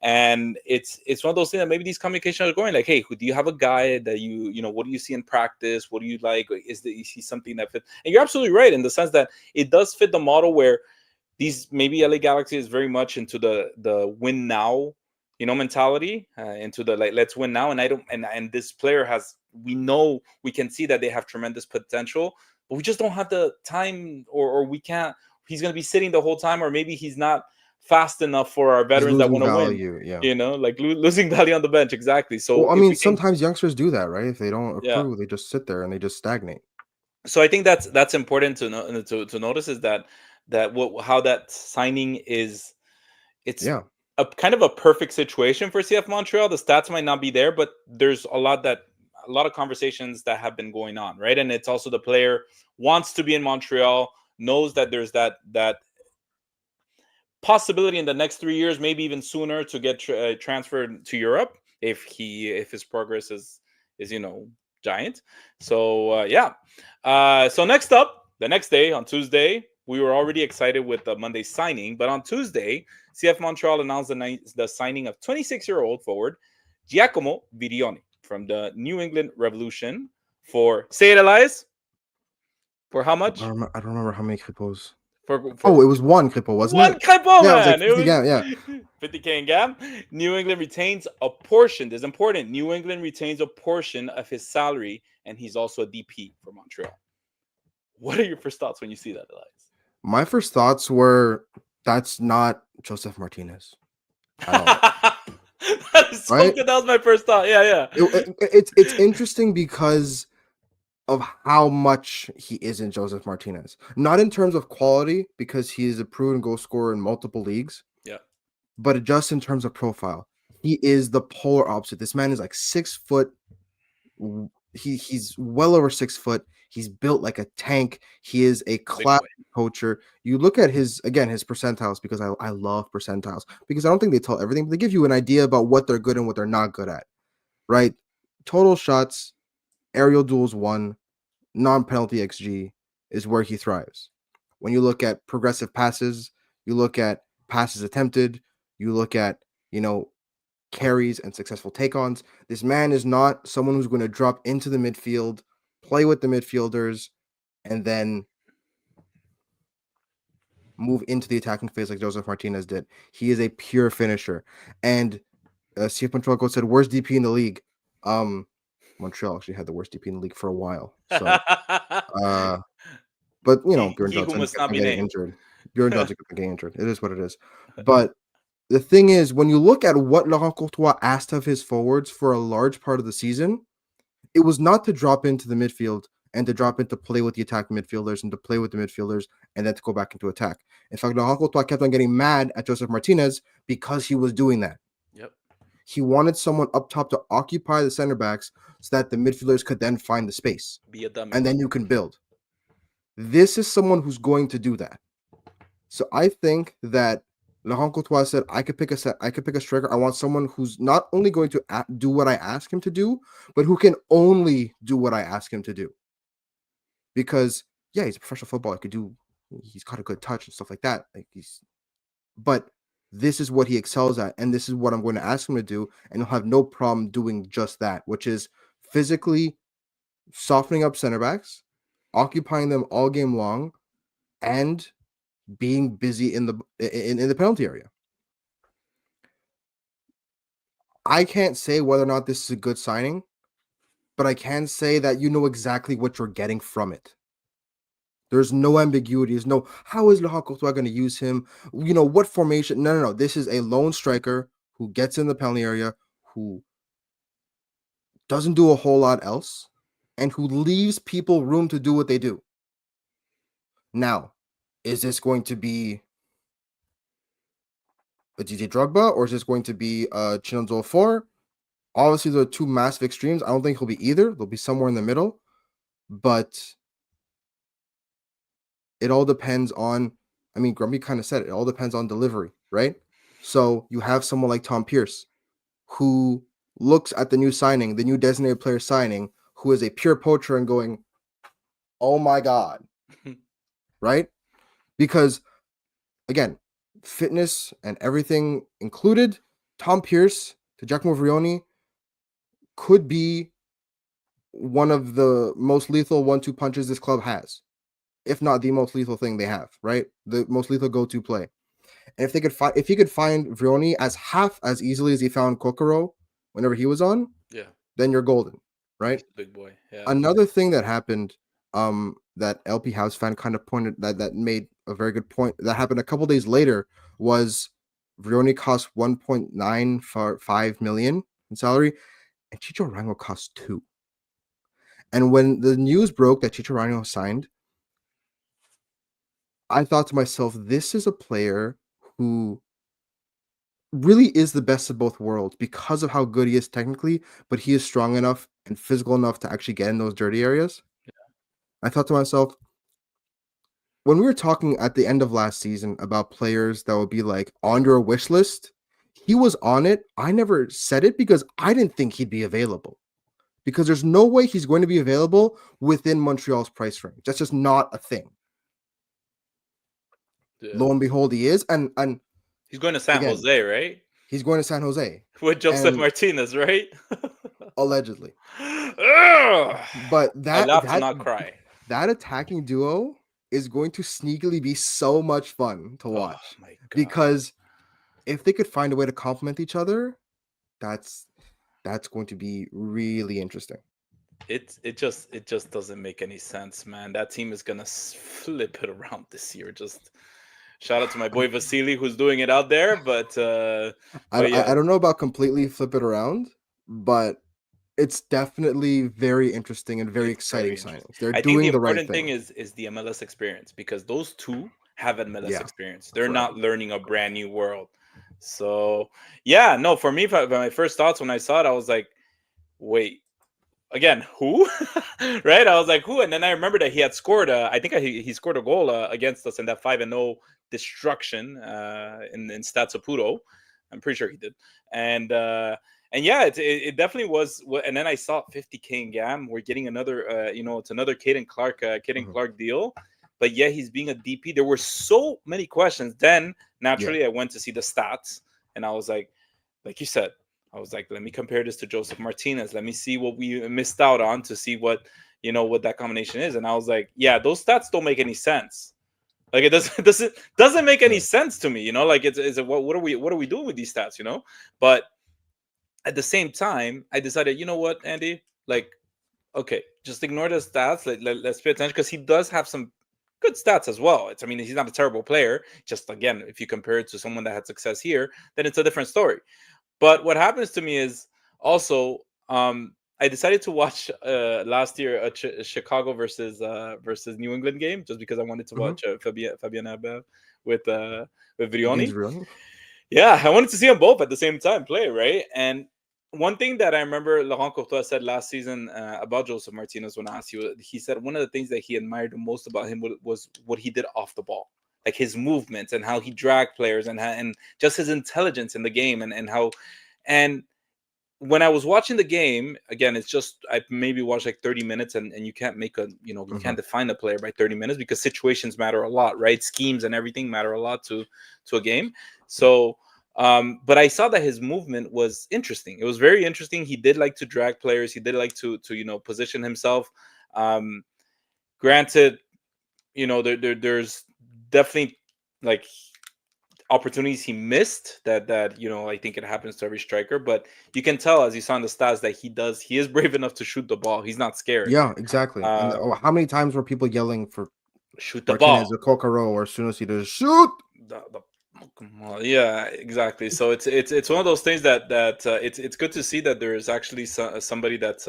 and it's one of those things that maybe these communications are going like, hey, do you have a guy that what do you see in practice? What do you like? Is he something that fits? And you're absolutely right in the sense that it does fit the model where these maybe LA Galaxy is very much into the win now, mentality, into the like let's win now. And I don't and this player we can see that they have tremendous potential, but we just don't have the time, or we can't. He's going to be sitting the whole time, or maybe he's not fast enough for our He's veterans that losing want to win. value. Yeah. Like losing value on the bench, exactly. So Well, I if mean, we can, sometimes youngsters do that, right? If they don't yeah. accrue, they just sit there and they just stagnate. So I think that's important to know, to notice, is how that signing is. It's Yeah. a kind of a perfect situation for CF Montreal. The stats might not be there, but there's a lot of conversations that have been going on, right? And it's also the player wants to be in Montreal, knows that there's that possibility in the next 3 years, maybe even sooner, to get transferred to Europe if his progress is giant. So so next up, the next day on Tuesday, we were already excited with the Monday signing, but on Tuesday, CF Montreal announced the signing of 26-year-old forward Giacomo Virioni from the New England Revolution for, say it, Elias, for how much? I don't remember how many cripples. For Oh, it was one cripple, wasn't one it? Crepo, Yeah, it was like man. It 50. was Yeah, yeah. 50K in gap. New England retains a portion. This is important. New England retains a portion of his salary, and he's also a DP for Montreal. What are your first thoughts when you see that, Elias? My first thoughts were, that's not Joseph Martinez at all. That is so Right? good. That was my first thought. Yeah. It's interesting because of how much he isn't Joseph Martinez. Not in terms of quality, because he is a proven goal scorer in multiple leagues, Yeah. but just in terms of profile. He is the polar opposite. This man is like 6 foot. He's well over 6 foot. He's built like a tank. He is a class coacher. You look at his percentiles, because I love percentiles, because I don't think they tell everything, but they give you an idea about what they're good and what they're not good at, right? Total shots, aerial duels 1, non-penalty XG is where he thrives. When you look at progressive passes, you look at passes attempted, you look at, carries and successful take-ons. This man is not someone who's going to drop into the midfield, play with the midfielders, and then move into the attacking phase like Joseph Martinez did. He is a pure finisher. And CF Montreal coach said, "Worst DP in the league." Montreal actually had the worst DP in the league for a while. So, but Bjorn He who Johnson must kept not on be getting named. injured. Bjorn Johnson kept on getting injured. It is what it is. But the thing is, when you look at what Laurent Courtois asked of his forwards for a large part of the season, it was not to drop into the midfield and to drop in to play with the attack midfielders and to play with the midfielders and then to go back into attack. In fact, Laurent Courtois kept on getting mad at Joseph Martinez because he was doing that. Yep. He wanted someone up top to occupy the center backs so that the midfielders could then find the space. Be a dummy. And then you can build. This is someone who's going to do that. So I think that Laurent Courtois said, I could pick a striker. I want someone who's not only going to do what I ask him to do, but who can only do what I ask him to do. Because he's a professional footballer. He's got a good touch and stuff like that. But this is what he excels at, and this is what I'm going to ask him to do, and he'll have no problem doing just that, which is physically softening up center backs, occupying them all game long, and being busy in the penalty area. I can't say whether or not this is a good signing, but I can say that you know exactly what you're getting from it. There's no ambiguity. There's no how is Laurent Courtois going to use him? You know what formation? No. This is a lone striker who gets in the penalty area, who doesn't do a whole lot else, and who leaves people room to do what they do. Now, is this going to be a DJ Drogba or is this going to be a Chinonzo 4? Obviously, there are two massive extremes. I don't think he'll be either. They'll be somewhere in the middle. But it all depends on, I mean, Grumpy kind of said it all depends on delivery, right? So you have someone like Tom Pierce who looks at the new signing, the new designated player signing, who is a pure poacher and going, oh my God, right? Because again, fitness and everything included, Tom Pierce to Giacomo Vrioni could be one of the most lethal 1-2 punches this club has, if not the most lethal thing they have, right? The most lethal go-to play. And if he could find Vrioni as half as easily as he found Kokoro whenever he was on, Yeah, then you're golden, right? big boy. Yeah. Another thing that happened, that LP House fan kind of pointed that made a very good point that happened a couple days later was Vrioni cost 1.95 million in salary, and Chicho Rango cost 2. And when the news broke that Chicho Rango signed, I thought to myself, this is a player who really is the best of both worlds because of how good he is technically, but he is strong enough and physical enough to actually get in those dirty areas. I thought to myself, when we were talking at the end of last season about players that would be like on your wish list, he was on it. I never said it because I didn't think he'd be available. Because there's no way he's going to be available within Montreal's price range. That's just not a thing. Yeah. Lo and behold, he is. And He's going to San again, Jose, right? he's going to San Jose. With Joseph And Martinez, right? allegedly. Ugh. But I laugh to not cry. that attacking duo is going to sneakily be so much fun to Oh watch. my God. Because if they could find a way to complement each other, that's going to be really interesting. It just doesn't make any sense, man. That team is gonna flip it around this year. Just shout out to my boy Vasily who's doing it out there, but yeah, I don't know about completely flip it around, but it's definitely very interesting and very it's very exciting interesting. signings. They're I think the doing the right important thing thing. is the MLS experience because those two have MLS Yeah, experience. They're forever. not learning a brand new world. So yeah, no, for me, my first thoughts when I saw it, I was like, wait, again, who? Right? I was like, who? And then I remember that he had scored. I think he scored a goal against us in that 5-0 destruction in Stade Saputo. I'm pretty sure he did. And yeah, it definitely was. And then I saw 50K in Gam. We're getting another. It's another Caden Clark deal. But yeah, he's being a DP. There were so many questions. Then naturally, I went to see the stats, and I was like you said, I was like, let me compare this to Joseph Martinez. Let me see what we missed out on to see what that combination is. And I was like, yeah, those stats don't make any sense. Like it doesn't make any sense to me. Like it's what are we doing with these stats? But at the same time, I decided, you know what, Andy, like, okay, just ignore the stats. Let's pay attention because he does have some good stats as well. I mean, he's not a terrible player. Just again, if you compare it to someone that had success here, then it's a different story. But what happens to me is also I decided to watch last year a Chicago versus New England game just because I wanted to watch Fabien Abel with Against Vrioni. Vrioni? Yeah, I wanted to see them both at the same time play, right? And one thing that I remember Laurent Courtois said last season about Joseph Martinez when I asked you, he said one of the things that he admired the most about him was what he did off the ball, like his movements and how he dragged players and just his intelligence in the game and how. And when I was watching the game, again, it's just I maybe watched like 30 minutes and you can't make you can't define a player by 30 minutes because situations matter a lot, right? Schemes and everything matter a lot to a game. So but I saw that his movement was interesting. It was very interesting. He did like to drag players. He did like to position himself. Granted, there's definitely like opportunities he missed that I think it happens to every striker, but you can tell as you saw in the stats that he is brave enough to shoot the ball. He's not scared. Yeah, exactly. And Um, how many times were people yelling for Shoot the Martinez ball. or Kokoro or Sunusi to shoot? The well, yeah, exactly. So it's one of those things that it's good to see that there is actually somebody that's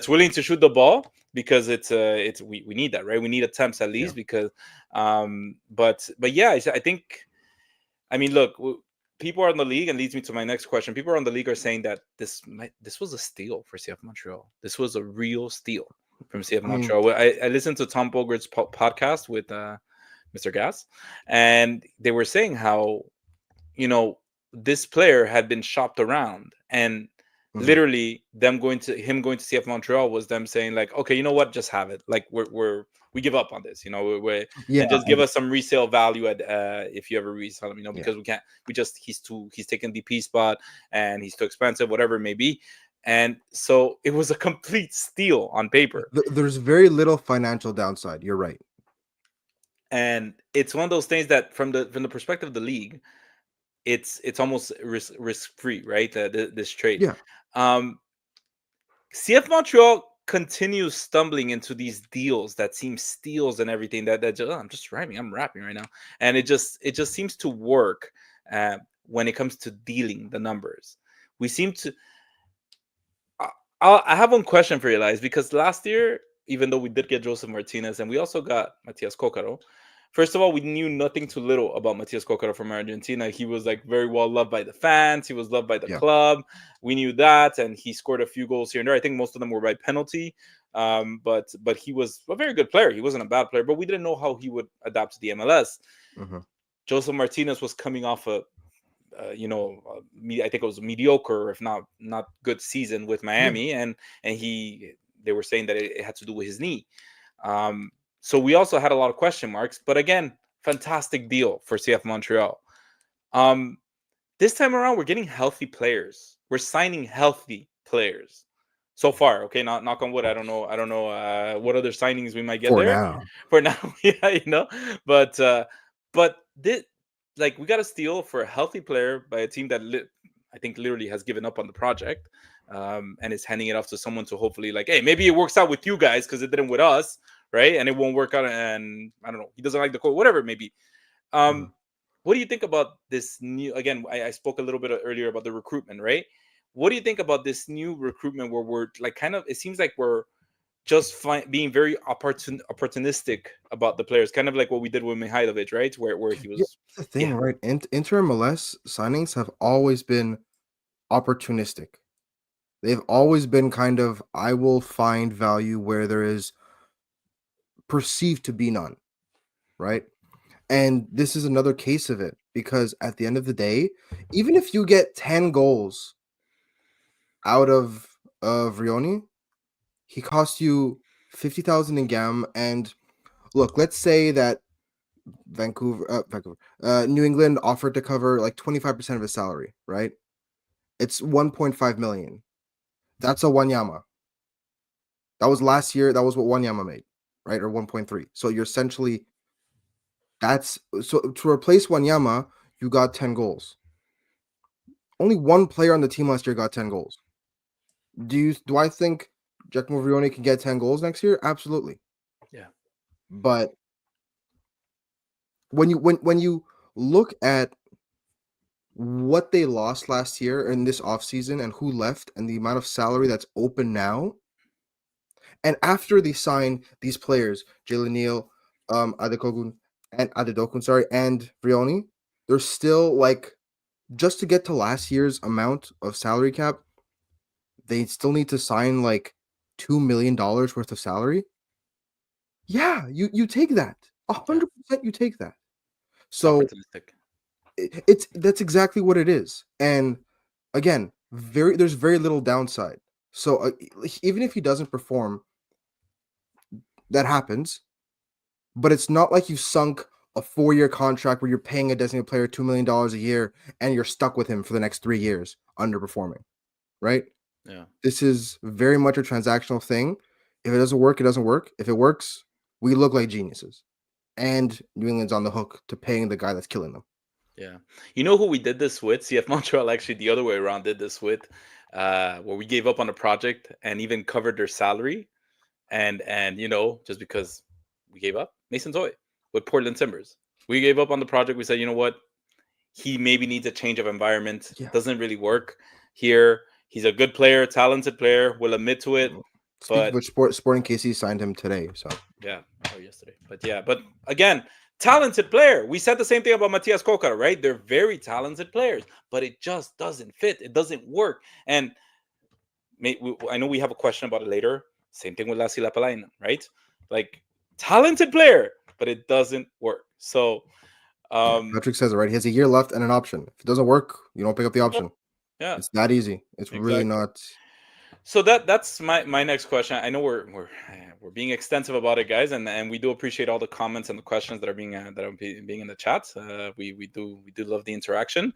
willing to shoot the ball, because we need that, right? We need attempts at Yeah. least, because but yeah, I think, I mean, look, people are in the league, and leads me to my next question. People are on the league are saying that this was a steal for CF Montreal. This was a real steal from CF I mean, Montreal. I listened to Tom Bogert's podcast with Mr. Gas, and they were saying how, this player had been shopped around, and mhm. literally him going to CF Montreal was them saying like, okay, you know what, just have it. Like we give up on this, Yeah, and just give and us some resale value at if you ever resell him, yeah. because we can't. He's taking DP spot, and he's too expensive, whatever it may be. And so it was a complete steal on paper. There's very little financial downside. You're right. And it's one of those things that from the perspective of the league, it's almost risk free, right? This trade. Yeah. Um, CF Montreal continues stumbling into these deals that seem steals and everything. That just, I'm rapping right now, and it just seems to work when it comes to dealing the numbers. We seem to. I have one question for you, guys, because last year, even though we did get Joseph Martinez and we also got Matias Kokaro, first of all, we knew nothing too little about Matias Kokaro from Argentina. He was like very well loved by the fans. He was loved by the Yeah. club. We knew that, and he scored a few goals here and there. I think most of them were by penalty. But he was a very good player. He wasn't a bad player, but we didn't know how he would adapt to the MLS. Hmm. Joseph Martinez was coming off I think it was mediocre, if not good season with Yeah. Miami, and they were saying that it had to do with his knee. So we also had a lot of question marks, but again, fantastic deal for CF Montreal. Um, this time around, we're getting healthy players. We're signing healthy players so far. Okay, not knock on wood. I don't know what other signings we might get For there. now. For now, yeah, but this, like, we got a steal for a healthy player by a team that I think literally has given up on the project, and is handing it off to someone to hopefully, like, hey, maybe it works out with you guys because it didn't with us, right? And it won't work out, and I don't know, he doesn't like the code, whatever it may be. Mhm. Um, what do you think about this new? Again, I spoke a little bit earlier about the recruitment, right? What do you think about this new recruitment where we're like kind of? It seems like we're just being very opportunistic about the players, kind of like what we did with Mihailovic, right? Where he Yeah, was, that's the thing, yeah, right? Inter MLS signings have always been opportunistic. They've always been kind of, I will find value where there is perceived to be none, right? And this is another case of it because at the end of the day, even if you get 10 goals out of Rioni, he cost you 50,000 in GAM. And look, let's say that New England offered to cover like 25% of his salary, right? It's 1.5 million. That's a Wanyama. That was last year. That was what Wanyama made, right? Or 1.3. So you're essentially that's so to replace Wanyama, you got 10 goals. Only one player on the team last year got 10 goals. Do I think Jack Morioni can get 10 goals next year? Absolutely. yeah, But when you look at what they lost last year in this offseason and who left and the amount of salary that's open now, and after they sign these players, Jalen Neal, Adekogun, and Adedokun, sorry, and Brioni, they're still like just to get to last year's amount of salary cap, they still need to sign like $2 million worth of salary. Yeah, you take that. yeah, 100% you take that. it's So opportunistic. it's that's exactly what it is. And again, there's very little downside. So even if he doesn't perform, that happens. But it's not like you sunk a 4-year contract where you're paying a designated player $2 million a year and you're stuck with him for the next 3 years underperforming, right? Yeah, This is very much a transactional thing. If it doesn't work, it doesn't work. If it works, we look like geniuses. and New England's on the hook to paying the guy that's killing them. Yeah. You know who we did this with? CF Montreal actually the other way around did this with, where we gave up on a project and even covered their salary. And just because we gave up, Mason Toy with Portland Timbers. We gave up on the project. We said, you know what? He maybe needs a change of environment. Yeah. Doesn't really work here. He's a good player, talented player. We'll admit to it. Speaking of But which, Sporting KC signed him today. So yeah, or yesterday. But again, talented player. We said the same thing about Matias Kokara, right? They're very talented players, but it just doesn't fit. It doesn't work. And I know we have a question about it later. Same thing with Lassi Lapalainen, right? Like talented player, but it doesn't work. So Patrick says it right. He has a year left and an option. If it doesn't work, you don't pick up the yep, option. yeah, It's that easy. It's really exactly. not. So that's my next question. I know we're being extensive about it, guys, and we do appreciate all the comments and the questions that are being in the chat. We do love the interaction.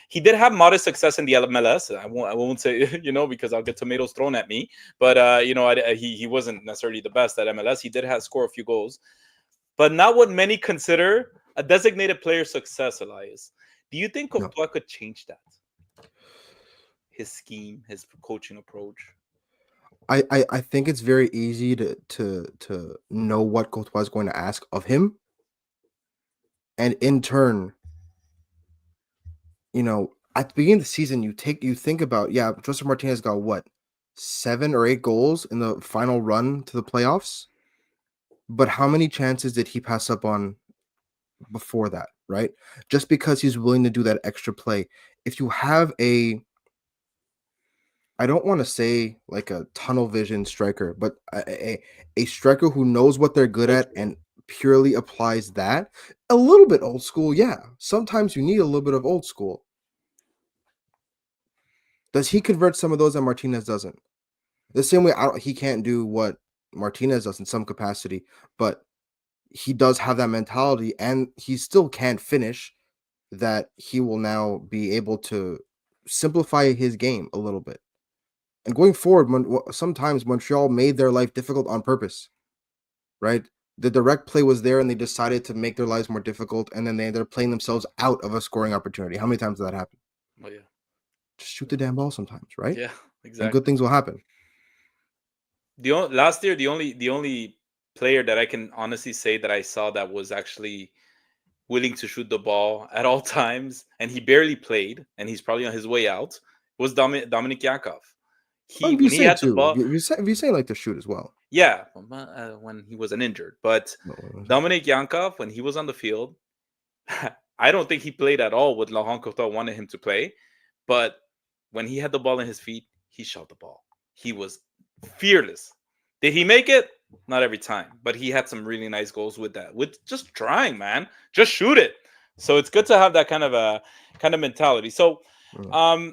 He did have modest success in the MLS. I won't say because I'll get tomatoes thrown at me. But he wasn't necessarily the best at MLS. He did have score a few goals, but not what many consider a designated player success. Elias, do you think No. Courtois could change that? His scheme, his coaching approach. I think it's very easy to know what Courtois is going to ask of him, and in turn, at the beginning of the season, you think about Joseph Martinez got what 7 or 8 goals in the final run to the playoffs, but how many chances did he pass up on before that? Right, just because he's willing to do that extra play. If you have I don't want to say like a tunnel vision striker, but a striker who knows what they're good at and purely applies that. A little bit old school, yeah. Sometimes you need a little bit of old school. Does he convert some of those and Martinez doesn't? The same way he can't do what Martinez does in some capacity, but he does have that mentality and he still can't finish, that he will now be able to simplify his game a little bit. And going forward, sometimes Montreal made their life difficult on purpose, right? The direct play was there, and they decided to make their lives more difficult, and then they're playing themselves out of a scoring opportunity. How many times did that happen? Oh yeah, Just shoot the damn ball sometimes, right? yeah, And good exactly. things will happen. Last year, the only player that I can honestly say that I saw that was actually willing to shoot the ball at all times, and he barely played, and he's probably on his way out, was Dominic Yakov. Well, When he Visay had the too. ball, Visay like to shoot as well. yeah, when he wasn't injured, but No, Dominic Yankov, when he was on the field, I don't think he played at all what Laurent Courtois wanted him to play. But when he had the ball in his feet, he shot the ball. He was fearless. Did he make it? Not every time, but he had some really nice goals with that. With just trying, man, just shoot it. So it's good to have that kind of mentality. So, no.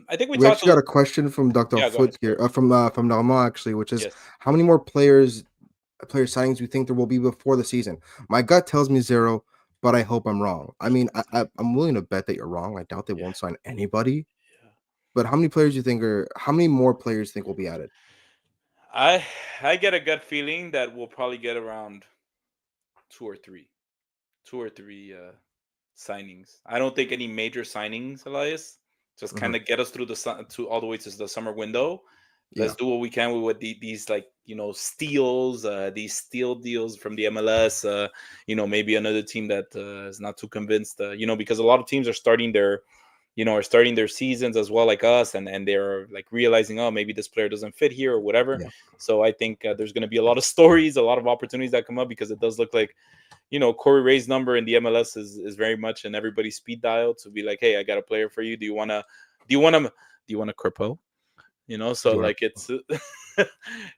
I think we We talked. actually got a question from Dr. Yeah, go ahead. Foot here, from Normand actually, which is Yes. how many more player signings do you think there will be before the season? My gut tells me 0, but I hope I'm wrong. I mean, I'm willing to bet that you're wrong. I doubt they Yeah. won't sign anybody. Yeah. But how many more players think will be added? I I get a gut feeling that we'll probably get around two or three, two or three signings. I don't think any major signings, Elias. Just kind Mhm. of get us through to all the way to the summer window. Let's Yeah, do what we can with what these like steals, these steal deals from the MLS. Maybe another team that is not too convinced. Because a lot of teams are starting their seasons as well, like us, and they're like realizing, oh, maybe this player doesn't fit here or whatever. yeah, So I think there's going to be a lot of stories, a lot of opportunities that come up because it does look like Corey Ray's number in the MLS is very much in everybody's speed dial to be like, hey, I got a player for you. Do you want a Corpo? So sure. like it's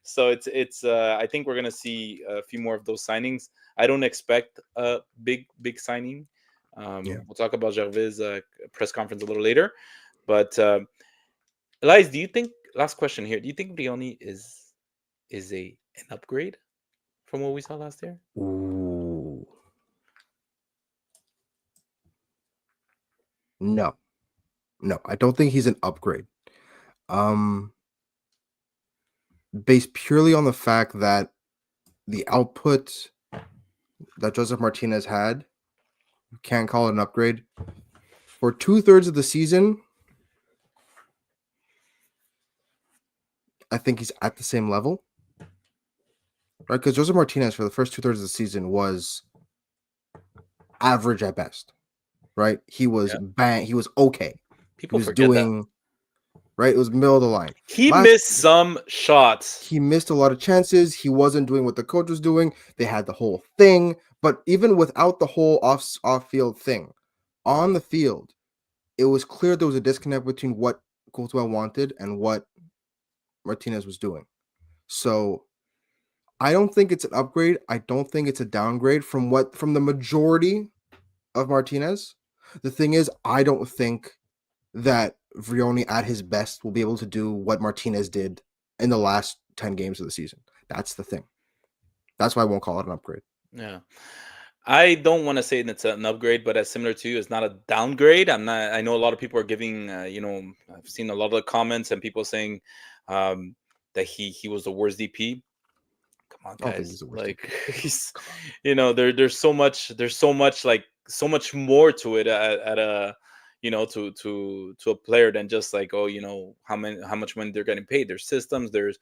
so it's I think we're gonna see a few more of those signings. I don't expect a big signing. Yeah. We'll talk about Gervais' press conference a little later, but Elias, do you think? Last question here. Do you think Leone is an upgrade from what we saw last year? Ooh, no, no, I don't think he's an upgrade. Um, Based purely on the fact that the output that Joseph Martinez had, you can't call it an upgrade. For 2/3 of the season, I think he's at the same level, right? Because Joseph Martinez for the first 2/3 of the season was average at best, right? He was Yeah. He was okay. He People was forget that. doing right. It was middle of the line. He Last missed some shots. he missed a lot of chances. He wasn't doing what the coach was doing. They had the whole thing, but even without the whole off field thing, on the field, it was clear there was a disconnect between what Courtois wanted and what Martinez was doing. So I don't think it's an upgrade. I don't think it's a downgrade from the majority of Martinez. The thing is, I don't think that Vrioni at his best will be able to do what Martinez did in the last 10 games of the season. That's the thing. That's why I won't call it an upgrade. Yeah. I don't want to say it's an upgrade, but as similar to you, it's not a downgrade. I'm not. I know a lot of people are giving. I've seen a lot of the comments and people saying that he was the worst DP. Come on, I don't think he's guys. the worst. Like he's, there's so much like so much more to it at a to a player than just like, oh, how much money they're getting paid. There's systems. There's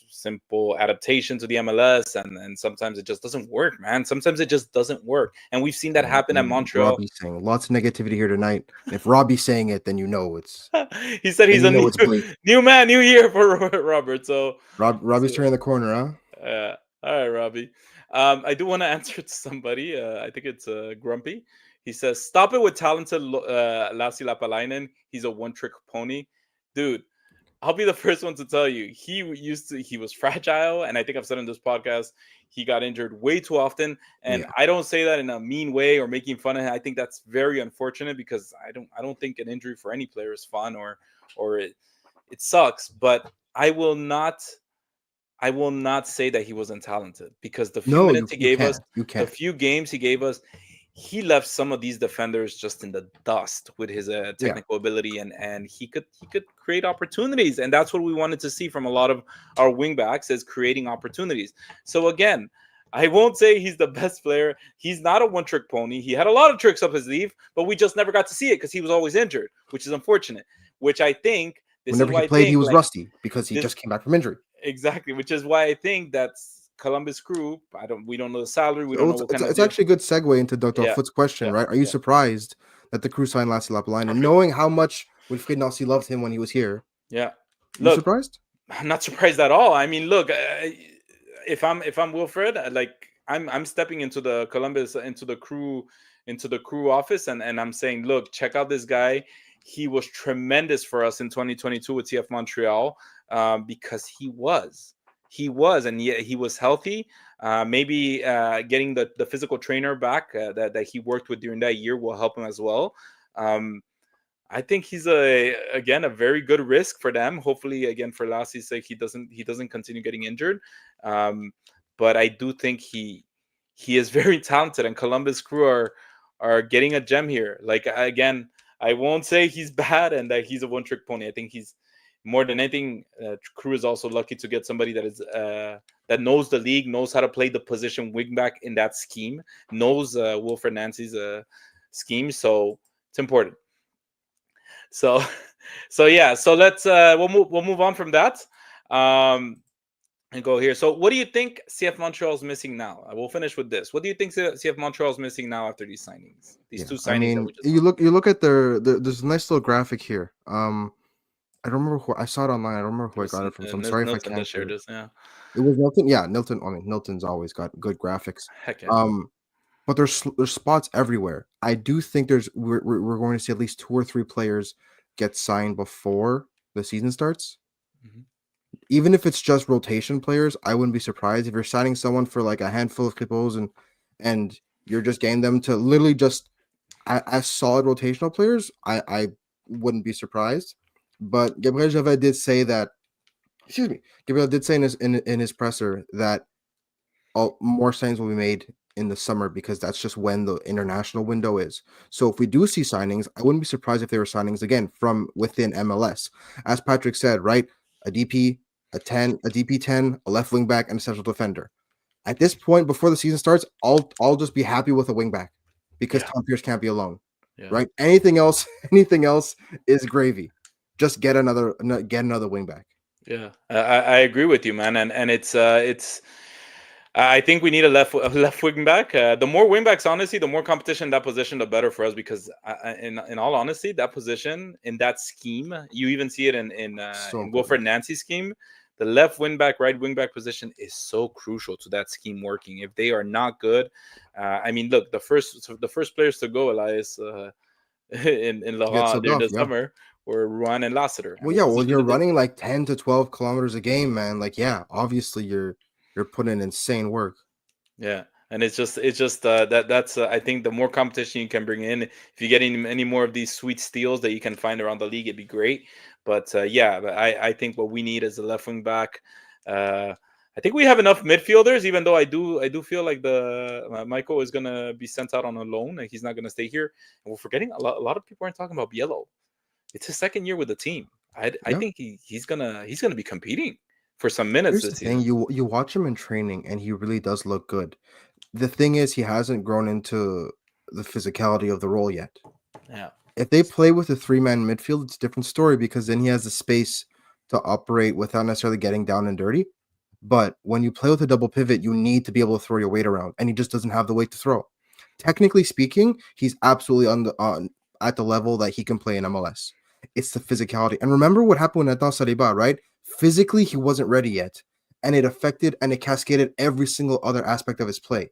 simple adaptation to the MLS, and sometimes it just doesn't work, man. Sometimes it just doesn't work, and we've seen that happen at Montreal. Robbie's saying lots of negativity here tonight. And if Robbie's saying it, then it's. He said he's you a know it's bleak. new man, new year for Robert. So Robbie's turning the corner, huh? all right, Robbie. I do want to answer to somebody. I think it's Grumpy. He says, "Stop it with talented Lassi Lapalainen. He's a one-trick pony, dude." I'll be the first one to tell you he was fragile, and I think I've said in this podcast he got injured way too often. And Yeah. I don't say that in a mean way or making fun of him. I think that's very unfortunate because I don't think an injury for any player is fun or it sucks. But I will not say that he wasn't talented because the few No, minutes he you gave can't. us, You the can't. few games he gave us, he left some of these defenders just in the dust with his Yeah. technical ability, and he could create opportunities, and that's what we wanted to see from a lot of our wingbacks is creating opportunities. So again, I won't say he's the best player. He's not a one-trick pony. He had a lot of tricks up his sleeve, but we just never got to see it because he was always injured, which is unfortunate. Which I think this is Whenever he why I played, he think was like rusty because he this just came back from injury. exactly, which is why I think that's Columbus Crew. We don't know the salary. We don't So know what kind of it's deal. actually a good segue into Dr. Yeah, Foot's question, yeah, right? Are you yeah. surprised that the crew signed Lassie Lapalainen and knowing how much Wilfried Nossi loved him when he was here? Yeah. You Look, surprised? I'm not surprised at all. I mean, look, if I'm Wilfred, like I'm stepping into the Columbus into the crew office, and I'm saying, look, check out this guy. He was tremendous for us in 2022 with CF Montreal, because he was, and yet he was healthy. Maybe getting the physical trainer back that he worked with during that year will help him as well. Um, I think he's a very good risk for them. Hopefully, again, for Lassie's sake, he doesn't continue getting injured. Um, but I do think he is very talented, and Columbus Crew are getting a gem here. Like, again, I won't say he's bad and that he's a one trick pony. I think he's more than anything. Crew is also lucky to get somebody that knows the league, knows how to play the position wingback in that scheme, knows Wilfred Nancy's scheme. So it's important. So so yeah, so let's we'll move on from that, um and go here. So what do you think CF Montreal is missing now? I will finish with this. What do you think CF Montreal is missing now after these signings, these Yeah, two I signings that mean, we just you look at there's a nice little graphic here. I don't remember who I saw it online. I don't remember it who I was got it from. So I'm sorry if I Nilton that can't share shared it. this. Yeah, It was Nilton. Yeah, Nilton. I mean, Nilton's always got good graphics. heck yeah. But there's spots everywhere. I do think we're going to see at least 2 or 3 players get signed before the season starts. Mhm. Even if it's just rotation players, I wouldn't be surprised if you're signing someone for like a handful of clippos and you're just getting them to literally just as solid rotational players. I wouldn't be surprised. But Gabriel Gervais did say that. Excuse me. Gabriel did say in his presser that more signings will be made in the summer because that's just when the international window is. So if we do see signings, I wouldn't be surprised if there were signings again from within MLS. As Patrick said, right? A DP, a 10, a DP 10, a left wing back, and a central defender. At this point, before the season starts, I'll just be happy with a wingback because Yeah, Tom Pierce can't be alone, yeah, right? Anything else, anything else is gravy. Just get another wingback. yeah. I agree with you, man, and it's. I think we need a left wing back. The more wing backs, honestly, the more competition in that position, the better for us. Because in all honesty, that position in that scheme, you even see it So in Wilfred important. Nancy's scheme. The left wing back, right wing back position is so crucial to that scheme working. If they are not good, I mean, look, the first players to go, Elias, in To get Laurent subbed during off, the yeah. summer were Ruan and Lassiter. And Well, yeah. Well, you're running like 10 to 12 kilometers a game, man. Like, yeah, obviously you're putting in insane work. Yeah, and it's just that's I think the more competition you can bring in, if you get any more of these sweet steals that you can find around the league, it'd be great. But yeah, but I think what we need is a left wing back. Uh, I think we have enough midfielders, even though I do feel like the Michael is gonna be sent out on a loan and he's not gonna stay here. And we're forgetting a lot of people aren't talking about Biello. It's his second year with the team. I Yeah. think he's gonna be competing for some minutes Here's the this thing: season. you watch him in training, and he really does look good. The thing is, he hasn't grown into the physicality of the role yet. Yeah, If they play with a three-man midfield, it's a different story because then he has the space to operate without necessarily getting down and dirty. But when you play with a double pivot, you need to be able to throw your weight around, and he just doesn't have the weight to throw. Technically speaking, he's absolutely on at the level that he can play in MLS. It's the physicality. And remember what happened with Nathan Saliba, right? Physically, he wasn't ready yet, and it affected and it cascaded every single other aspect of his play,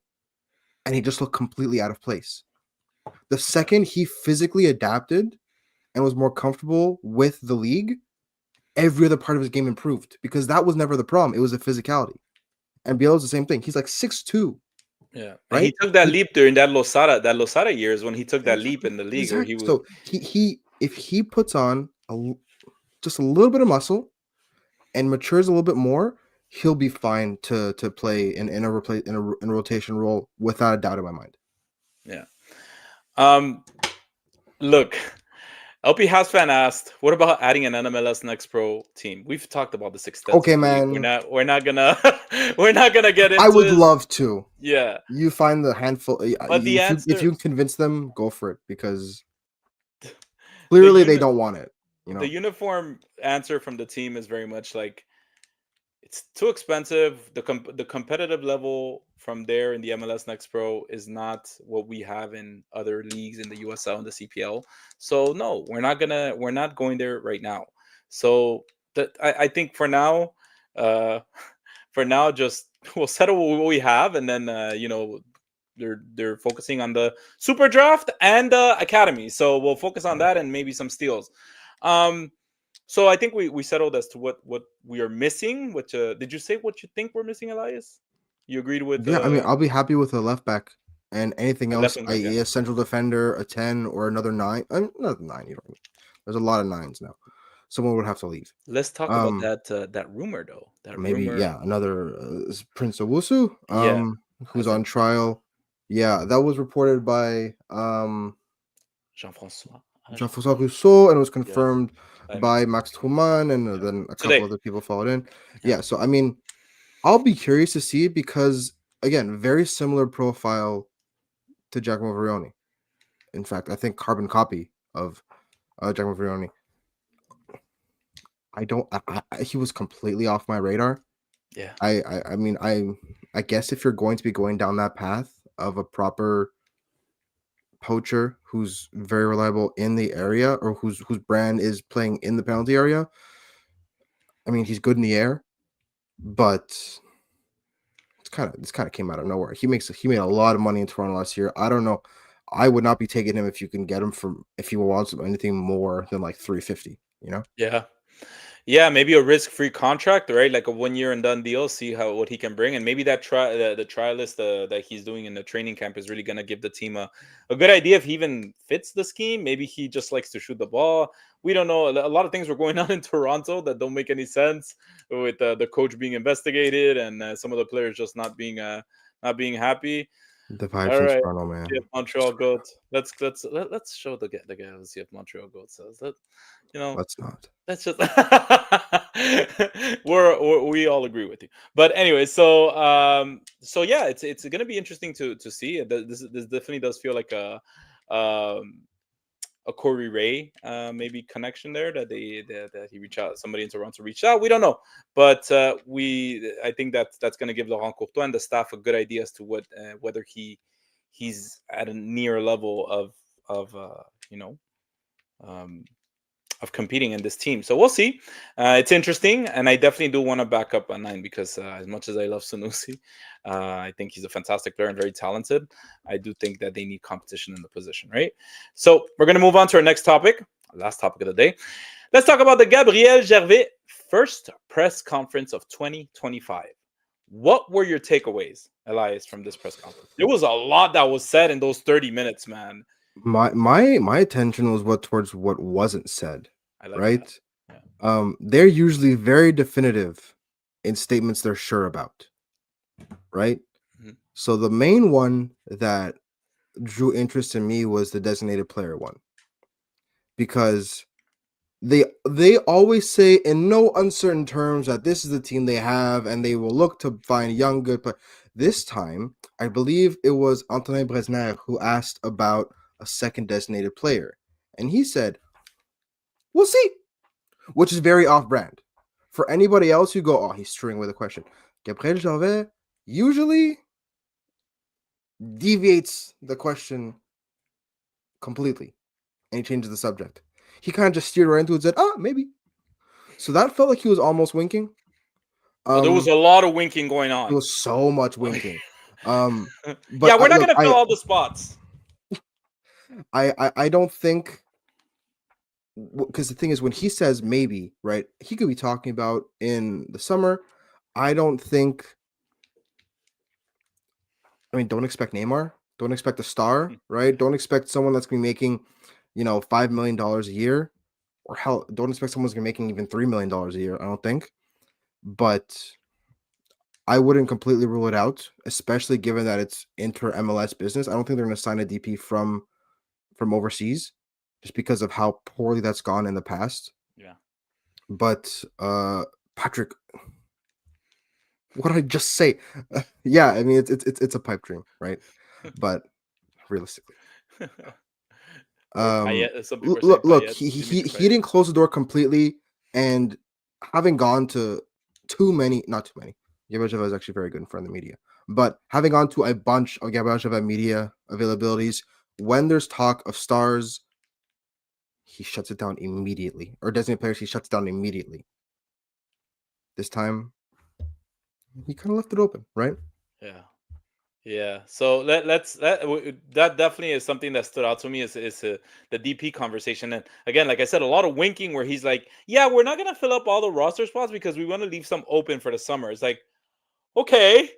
and he just looked completely out of place. The yeah. second he physically adapted and was more comfortable with the league, every other part of his game improved because that was never the problem. It was the physicality. And Biel's the same thing. He's like 6'2", Yeah, and he right? took that He leap during that Losada years when he took that leap exactly, in the league where he exactly. was. So he if he puts on just a little bit of muscle and matures a little bit more, he'll be fine to play in a rotation role without a doubt in my mind. Yeah. Um. Look, LP House fan asked, "What about adding an NMLS Next Pro team?" We've talked about this Okay, extensively. We're man. not. We're not gonna. we're not gonna get I into would this. love to. Yeah, You find the handful but the if answer, you can convince them, go for it because the clearly they uni- don't want it, you the know. uniform answer from the team is very much like it's too expensive. The competitive level from there in the MLS Next Pro is not what we have in other leagues in the USL and the CPL. So no, we're not going there right now. So I think uh, for now, just we'll settle what we have, and then they're focusing on the super draft and the academy. So we'll focus on that and maybe some steals. Um, so I think we settled as to what we are missing. Which did you say what you think we're missing, Elias? You agreed with Yeah, I mean, I'll be happy with a left back and anything a left else. wing back, yeah. A central defender, a 10 or another 9. Another 9. You don't. There's a lot of 9s now. Someone would have to leave. Let's talk about Um, that rumor though. That maybe rumor, yeah, another Prince Owusu, yeah. who's As on in trial. Yeah, that was reported by Jean-François. Jean-François Rousseau, and it was Yeah, confirmed by by Max. Max Truman, and Yeah, then a couple today. other people followed in. Yeah, Yeah, so I mean, I'll be curious to see because again, very similar profile to Giacomo Vrioni. In fact, I think carbon copy of Giacomo Vrioni. I don't. He was completely off my radar. yeah, I mean, I guess if you're going to be going down that path of a proper poacher who's very reliable in the area or whose brand is playing in the penalty area, I mean, he's good in the air, but this kind of came out of nowhere. He made a lot of money in Toronto last year. I don't know. I would not be taking him if you can get him from if he wants anything more than like 350, you know? yeah. Yeah, maybe a risk-free contract, right? Like a 1 year and done deal. See how what he can bring, and maybe that the trial list that he's doing in the training camp is really gonna give the team a good idea if he even fits the scheme. Maybe he just likes to shoot the ball. We don't know. A lot of things were going on in Toronto that don't make any sense with the coach being investigated and some of the players just not being happy. The vibes All in right, Toronto, CF man. Montreal goats. Let's show the guy what CF Montreal goat says. That you know Let's not. that's just We all agree with you. But anyway, so yeah, it's gonna be interesting to see. This definitely does feel like um a Corey Ray maybe connection there that he reached out, somebody in Toronto reached out. We don't know, but we I think that's going to give Laurent Courtois and the staff a good idea as to what whether he's at a near level of you know um, of competing in this team. So we'll see. It's interesting, and I definitely do want to back up on nine because as much as I love Sanusi, I think he's a fantastic player and very talented. I do think that they need competition in the position, right? So we're going to move on to our next topic, last topic of the day. Let's talk about the Gabriel Gervais first press conference of 2025. What were your takeaways, Elias, from this press conference? There was a lot that was said in those 30 minutes, man. My attention was towards what wasn't said, I like that. right? Yeah. They're usually very definitive in statements they're sure about, right? Mhm. So the main one that drew interest in me was the designated player one, because they always say in no uncertain terms that this is the team they have and they will look to find young good. But this time, I believe it was Antonin Bresner who asked about a second designated player, and he said, "We'll see," which is very off-brand. For anybody else, you go, "Oh, he's screwing with a question." Gabriel Gervais usually deviates the question completely and he changes the subject. He kind of just steered right into it and said, "Ah, maybe." So that felt like he was almost winking. Oh, there was a lot of winking going There on. was so much winking. Yeah, But we're not look, gonna fill all the spots. I don't think, because the thing is, when he says maybe, right, he could be talking about in the summer. I don't think. I mean, don't expect Neymar. Don't expect a star, right? Don't expect someone that's gonna be making, $5 million a year, or hell, don't expect someone's gonna be making even $3 million a year. I don't think, but I wouldn't completely rule it out, especially given that it's inter MLS business. I don't think they're gonna sign a DP from overseas, just because of how poorly that's gone in the past. Yeah. But Patrick, what did I just say? Yeah, I mean it's a pipe dream, right? But realistically, Or um, Payet. Some people are saying look, Payet, he Dimitri he Payet. didn't close the door completely, and having gone to not too many. Gabriel Gervais is actually very good in front of the media, but having gone to a bunch of Gabriel Gervais media availabilities, when there's talk of stars, he shuts it down immediately. Or designated players, he shuts down immediately. This time, he kind of left it open, right? Yeah. Yeah. So that definitely is something that stood out to me is the DP conversation. And again, like I said, a lot of winking where he's like, "Yeah, we're not gonna fill up all the roster spots because we want to leave some open for the summer." It's like, okay,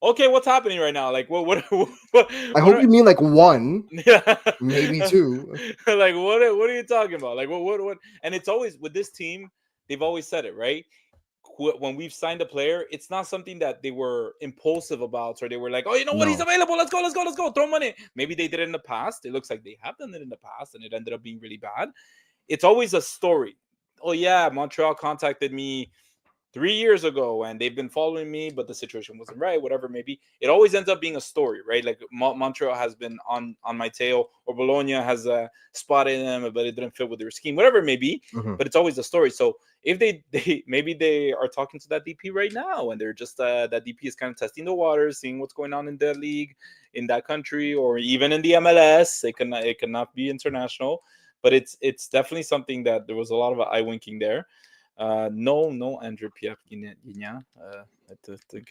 okay, what's happening right now? Like, I what hope are you mean like one, yeah, maybe two. like what are you talking about? Like what? And it's always with this team, they've always said it right when we've signed a player, it's not something that they were impulsive about or they were like, oh, you know what, he's No. available. Let's go, throw money. Maybe they did it in the past. It looks like they have done it in the past and it ended up being really bad. It's always a story. Oh, yeah, Montreal contacted me 3 years ago and they've been following me, but the situation wasn't right, whatever maybe. It always ends up being a story, right? Like Montreal has been on my tail, or Bologna has spotted them, but it didn't fit with their scheme, whatever it may be. Mm-hmm. But it's always a story. So if they maybe they are talking to that DP right now and they're just that DP is kind of testing the waters, seeing what's going on in their league, in that country, or even in the MLS. It cannot be international, but it's definitely something that there was a lot of eye winking there. No, Andrew Pierre Guignan. I think,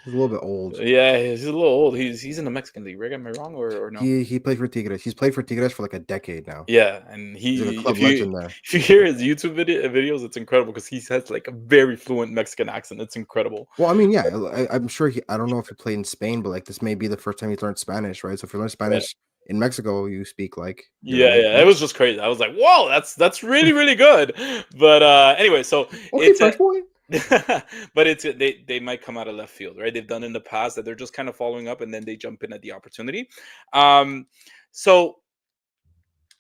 He's a little bit old. yeah, he's a little old. He's in the Mexican league, right? Am I wrong or no? He played for Tigres. He's played for Tigres for like a decade now. Yeah, and He's like a he club legend there. if you hear his YouTube videos, it's incredible because he has like a very fluent Mexican accent. It's incredible. Well, I mean, yeah, I'm sure I don't know if he played in Spain, but like this may be the first time he learned Spanish, right? So if you learn Yeah. Spanish in Mexico, you speak like you're Yeah, it was just crazy. I was like, "Whoa, that's really really good." But anyway, so Okay, it's French boy. but they might come out of left field, right? They've done in the past that they're just kind of following up and then they jump in at the opportunity. So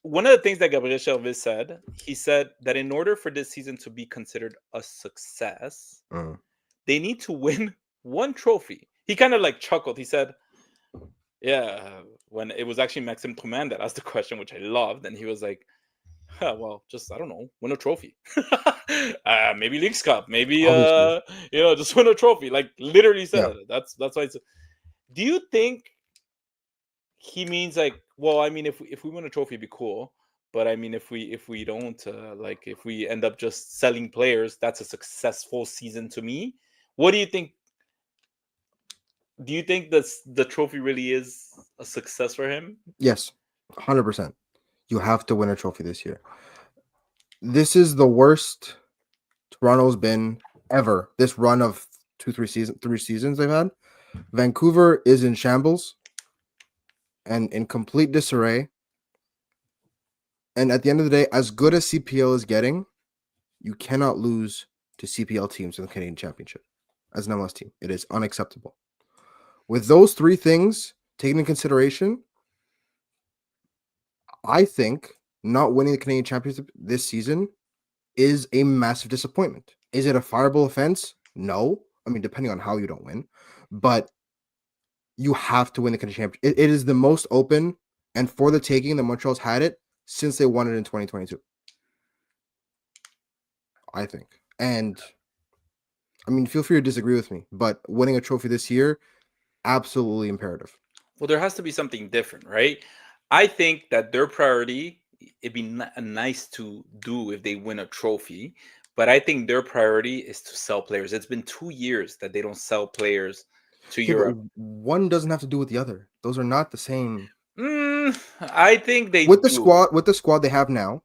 one of the things that Gabriel Gervais said, he said that in order for this season to be considered a success, Mm. they need to win one trophy. He kind of like chuckled. He said, "Yeah." When it was actually Maxime Truman that asked the question, which I loved, and he was like, huh, "Well, just I don't know, win a trophy. Maybe Leagues Cup, maybe Obviously, just win a trophy." Like literally said yeah. it. That's why. Do you think he means like, well, I mean, if we win a trophy, it'd be cool. But I mean, if we don't, like, if we end up just selling players, that's a successful season to me. What do you think? Do you think the trophy really is a success for him? Yes, 100%. You have to win a trophy this year. This is the worst Toronto's been ever. This run of 3 seasons they've had. Vancouver is in shambles and in complete disarray. And at the end of the day, as good as CPL is getting, you cannot lose to CPL teams in the Canadian Championship as an MLS team. It is unacceptable. With those three things taken into consideration, I think not winning the Canadian Championship this season is a massive disappointment. Is it a fireable offense? No. I mean, depending on how you don't win, but you have to win the Canadian Championship. It is the most open and for the taking that Montreal's had it since they won it in 2022. I think. And I mean, feel free to disagree with me, but winning a trophy this year, absolutely imperative. Well, there has to be something different, right? I think that their priority, it'd be nice to do if they win a trophy, but I think their priority is to sell players. It's been 2 years that they don't sell players to Okay, but Europe. one doesn't have to do with the other. Those are not the same. I think they With the do. squad they have now,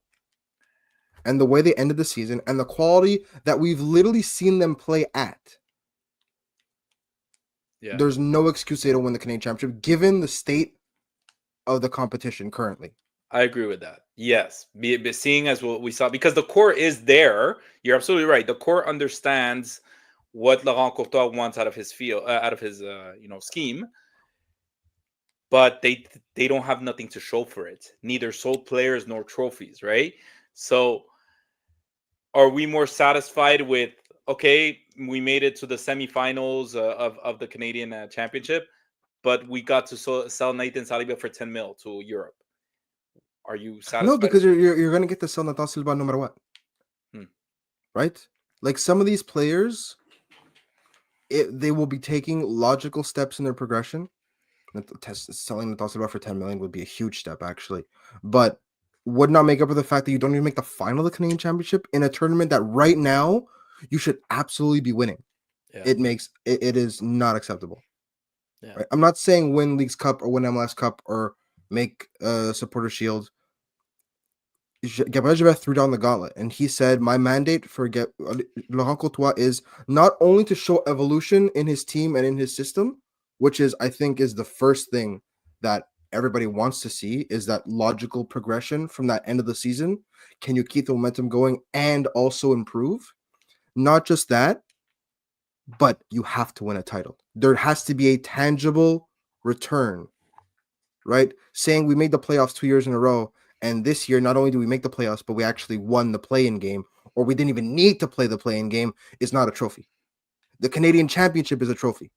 and the way they ended the season, and the quality that we've literally seen them play at, Yeah, there's no excuse they don't win the Canadian Championship, given the state of the competition currently. I agree with that. Yes, be seeing as what we saw, because the core is there. You're absolutely right. The core understands what Laurent Courtois wants out of his field, out of his scheme, but they don't have nothing to show for it. Neither sold players nor trophies, right? So are we more satisfied with, okay, we made it to the semifinals of the Canadian Championship, but we got to sell Nathan Saliba for 10 mil to Europe? Are you No, satisfied? because you're gonna get to sell Nathan Silva no matter what, Hmm. right? Like some of these players, they will be taking logical steps in their progression. Selling Nathan Silva for 10 million would be a huge step, actually, but would not make up for the fact that you don't even make the final of the Canadian Championship in a tournament that right now you should absolutely be winning. Yeah, It is not acceptable. yeah. Right? I'm not saying win Leagues Cup or win MLS Cup or make a supporter shield. Gabriel Gervais threw down the gauntlet, and he said, "My mandate for Laurent Courtois is not only to show evolution in his team and in his system, which is, I think, is the first thing that everybody wants to see, is that logical progression from that end of the season. Can you keep the momentum going and also improve? Not just that, but you have to win a title. There has to be a tangible return, right? Saying we made the playoffs 2 years in a row, and this year not only do we make the playoffs, but we actually won the play-in game, or we didn't even need to play the play-in game, is not a trophy. The Canadian Championship is a trophy.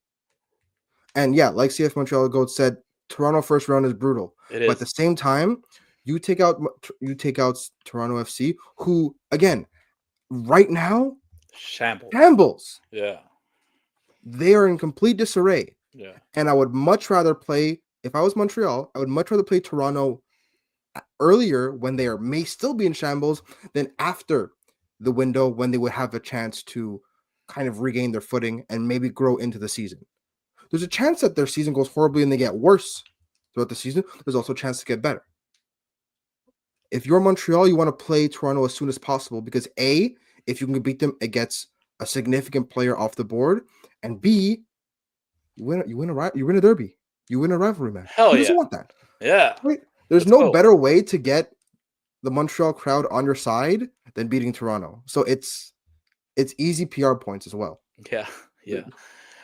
And yeah, like CF Montreal Goat said, Toronto first round is brutal, It but at is the same time, you take out Toronto FC, who again right now shambles. shambles. Yeah, They are in complete disarray. yeah. And I would much rather play, if I was Montreal, I would much rather play Toronto earlier when they may still be in shambles than after the window when they would have a chance to kind of regain their footing and maybe grow into the season. There's a chance that their season goes horribly and they get worse throughout the season. There's also a chance to get better. If you're Montreal, you want to play Toronto as soon as possible because A, if you can beat them, it gets a significant player off the board, and B, you win a derby. You win a rivalry match. Hell Who yeah, doesn't want that? yeah. Right? There's Let's no go. better way to get the Montreal crowd on your side than beating Toronto. So it's easy PR points as well. Yeah, yeah.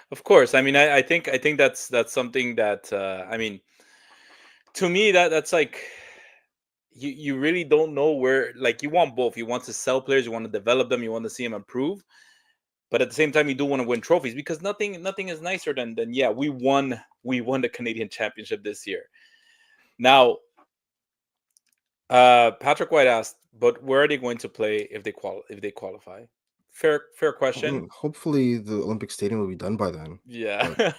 Of course. I mean, I think that's something that I mean, to me that's like, you really don't know where. Like, you want both. You want to sell players, you want to develop them, you want to see them improve, but at the same time you do want to win trophies, because nothing is nicer than yeah, we won the Canadian Championship this year. Now, Patrick White asked, but where are they going to play if they qualify? Fair I question. mean, hopefully the Olympic Stadium will be done by then, Yeah. but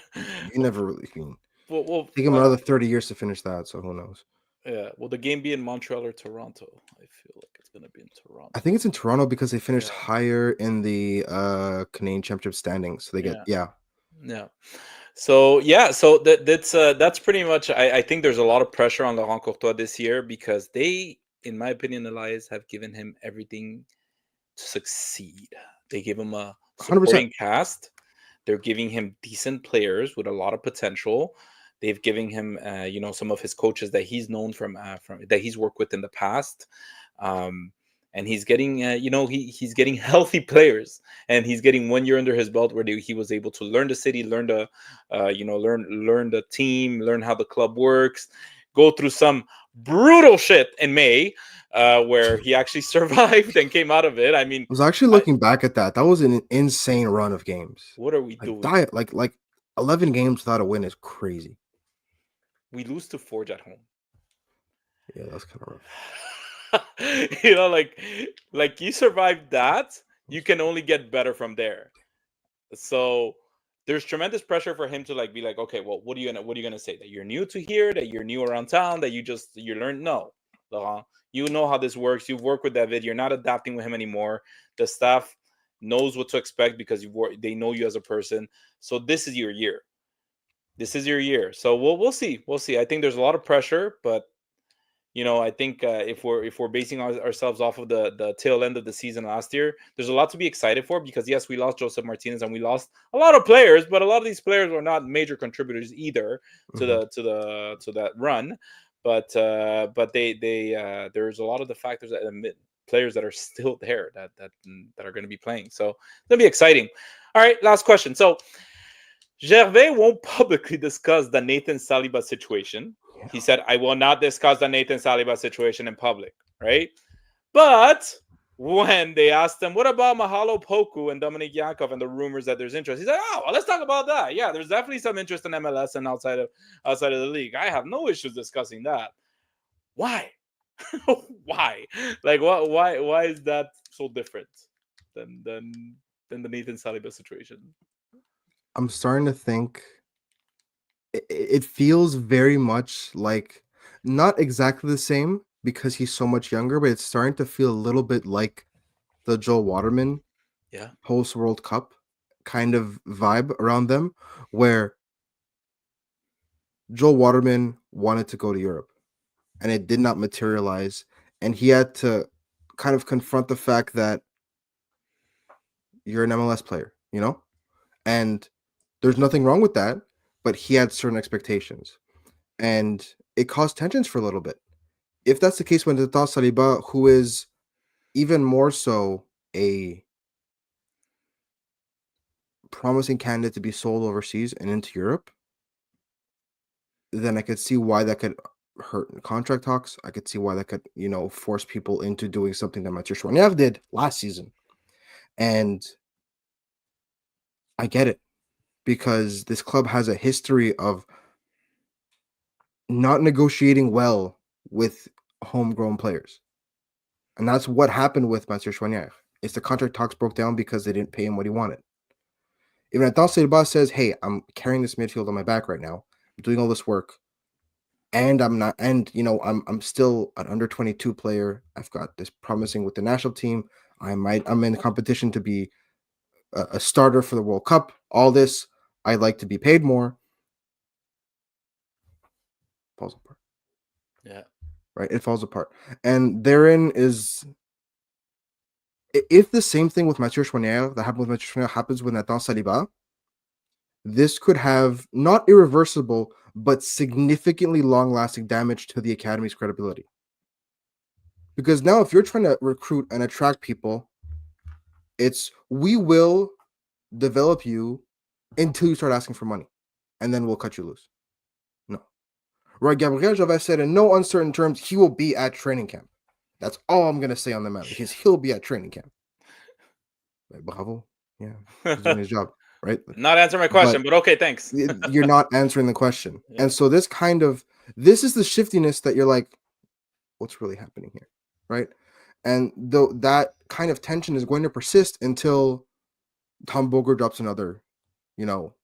you never really I mean, well, take them another 30 years to finish that, so who knows? yeah. Will the game be in Montreal or Toronto? I feel like it's gonna be in I Toronto. think it's in Toronto because they finished Yeah, higher in the Canadian Championship standings, so they get yeah, yeah. yeah. So yeah, so that's pretty much. I think there's a lot of pressure on Laurent Courtois this year, because they, in my opinion, Elias, have given him everything to succeed. They give him a 100%. supporting cast. They're giving him decent players with a lot of potential. They've given him, some of his coaches that he's known from that he's worked with in the past, um, and he's getting, he's getting healthy players, and he's getting 1 year under his belt where he was able to learn the city, learn the, learn the team, learn how the club works, go through some brutal shit in May, where he actually survived and came out of it. I mean, I was actually I, looking back at that. That was an insane run of games. what are we Like doing? diet like 11 games without a win is crazy. We lose to Forge at home. Yeah, that's kind of rough. Like you survived that, you can only get better from there. So there's tremendous pressure for him to like be like, okay, well, what are you gonna say, that you're new to here, that you're new around town, that you learn? No, Laurent, you know how this works. You've worked with David. You're not adapting with him anymore. The staff knows what to expect because they know you as a person. So this is your year. This is your year. So we'll see. We'll see. I think there's a lot of pressure, but I think if we're basing ourselves off of the tail end of the season last year, there's a lot to be excited for, because yes, we lost Joseph Martinez and we lost a lot of players, but a lot of these players were not major contributors either to Mhm. that run. But there's a lot of the factors that players that are still there that are going to be playing. So it's gonna be exciting. All right, last question. So Gervais won't publicly discuss the Nathan Saliba situation. Yeah. He said, I will not discuss the Nathan Saliba situation in public, right? But when they asked him, what about Mahalo Poku and Dominic Yankov and the rumors that there's interest? He said, oh, well, let's talk about that. Yeah, there's definitely some interest in MLS and outside of the league. I have no issues discussing that. Why? Why? Like, what? Why is that so different than the Nathan Saliba situation? I'm starting to think it feels very much like not exactly the same because he's so much younger, but it's starting to feel a little bit like the Joel Waterman Yeah. post World Cup kind of vibe around them, where Joel Waterman wanted to go to Europe and it did not materialize. And he had to kind of confront the fact that you're an MLS player, And there's nothing wrong with that, but he had certain expectations. And it caused tensions for a little bit. If that's the case when Tata Saliba, who is even more so a promising candidate to be sold overseas and into Europe, then I could see why that could hurt contract talks. I could see why that could, force people into doing something that Mathieu Choinière did last season. And I get it because this club has a history of not negotiating well with homegrown players. And that's what happened with Mathieu Choinière. It's the contract talks broke down because they didn't pay him what he wanted. Even Nathan Silva says, hey, I'm carrying this midfield on my back right now. I'm doing all this work. And I'm not, and I'm still an under 22 player. I've got this promising with the national team. I'm in competition to be a starter for the World Cup. All this, I'd like to be paid more. Falls apart. Yeah. Right? It falls apart. And therein is, if the same thing with Mathieu Choinière that happened with Mathieu Choinière happens with Nathan Saliba, this could have not irreversible, but significantly long-lasting damage to the academy's credibility. Because now, if you're trying to recruit and attract people, it's we will develop you until you start asking for money, and then we'll cut you loose. No, Right? Gabriel Gervais said in no uncertain terms he will be at training camp. That's all I'm gonna say on the matter because he'll be at training camp. Right, bravo. Yeah, he's doing his job, right? Not answer my But question, but okay, thanks. you're not answering the question. Yeah. And so this is the shiftiness that you're like, what's really happening here? Right? And though that kind of tension is going to persist until Tom Boger drops another, you know,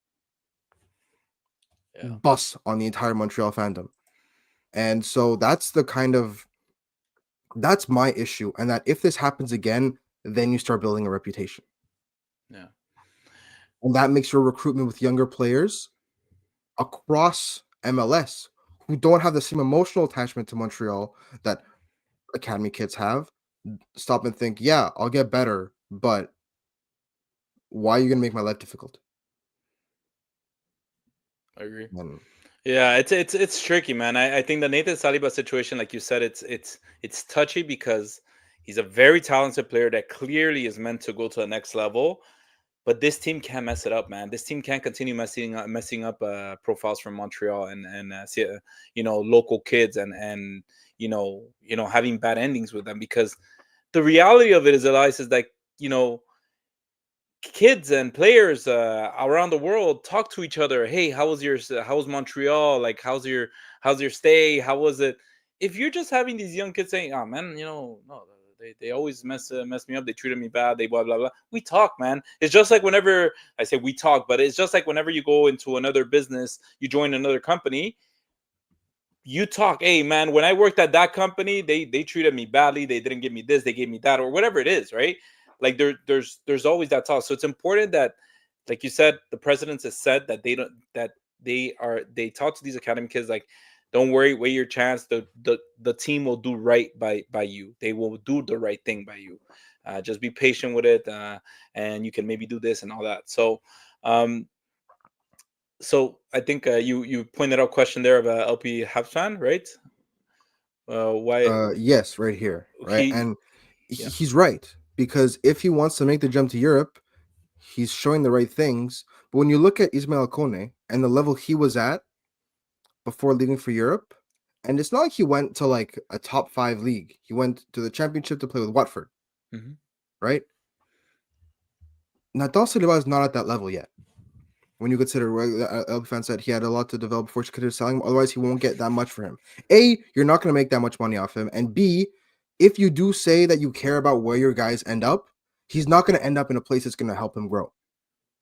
Yeah. bus on the entire Montreal fandom. And so that's my issue. And that if this happens again, then you start building a reputation. Yeah. And that makes your recruitment with younger players across MLS who don't have the same emotional attachment to Montreal that academy kids have stop and think, yeah, I'll get better, but why are you going to make my life difficult? I agree. And Yeah, it's tricky, man. I think the Nathan Saliba situation, like you said, it's touchy because he's a very talented player that clearly is meant to go to the next level. But this team can't mess it up, man. This team can't continue messing up profiles from Montreal and local kids and having bad endings with them, because the reality of it is, Elias, is like, you know kids and players around the world talk to each other. Hey, how was Montreal? Like, how's your stay? How was it? If you're just having these young kids saying, oh man, no, they always mess me up, they treated me bad, they blah blah blah. We talk, man. It's just like whenever I say we talk, but it's just like whenever you go into another business, you join another company, you talk. Hey man, when I worked at that company, they treated me badly, they didn't give me this, they gave me that, or whatever it is, right? Like, there's always that talk. So it's important that, like you said, the presidents has said that they talk to these academy kids like, don't worry, wait your chance. The team will do right by you. They will do the right thing by you. Just be patient with it, and you can maybe do this and all that. Um so I think you pointed out question there of LP Habs fan, right? Why yes, right here, right? he And Yeah. he's right because if he wants to make the jump to Europe, he's showing the right things. But when you look at Ismail Kone and the level he was at before leaving for Europe, and it's not like he went to like a top 5 league. He went to the championship to play with Watford, Mhm. right? Nathan Silva is not at that level yet. When you consider, LP fan said he had a lot to develop before he could selling him. Otherwise, he won't get that much for him. A, you're not going to make that much money off him. And B, if you do say that you care about where your guys end up, he's not going to end up in a place that's going to help him grow.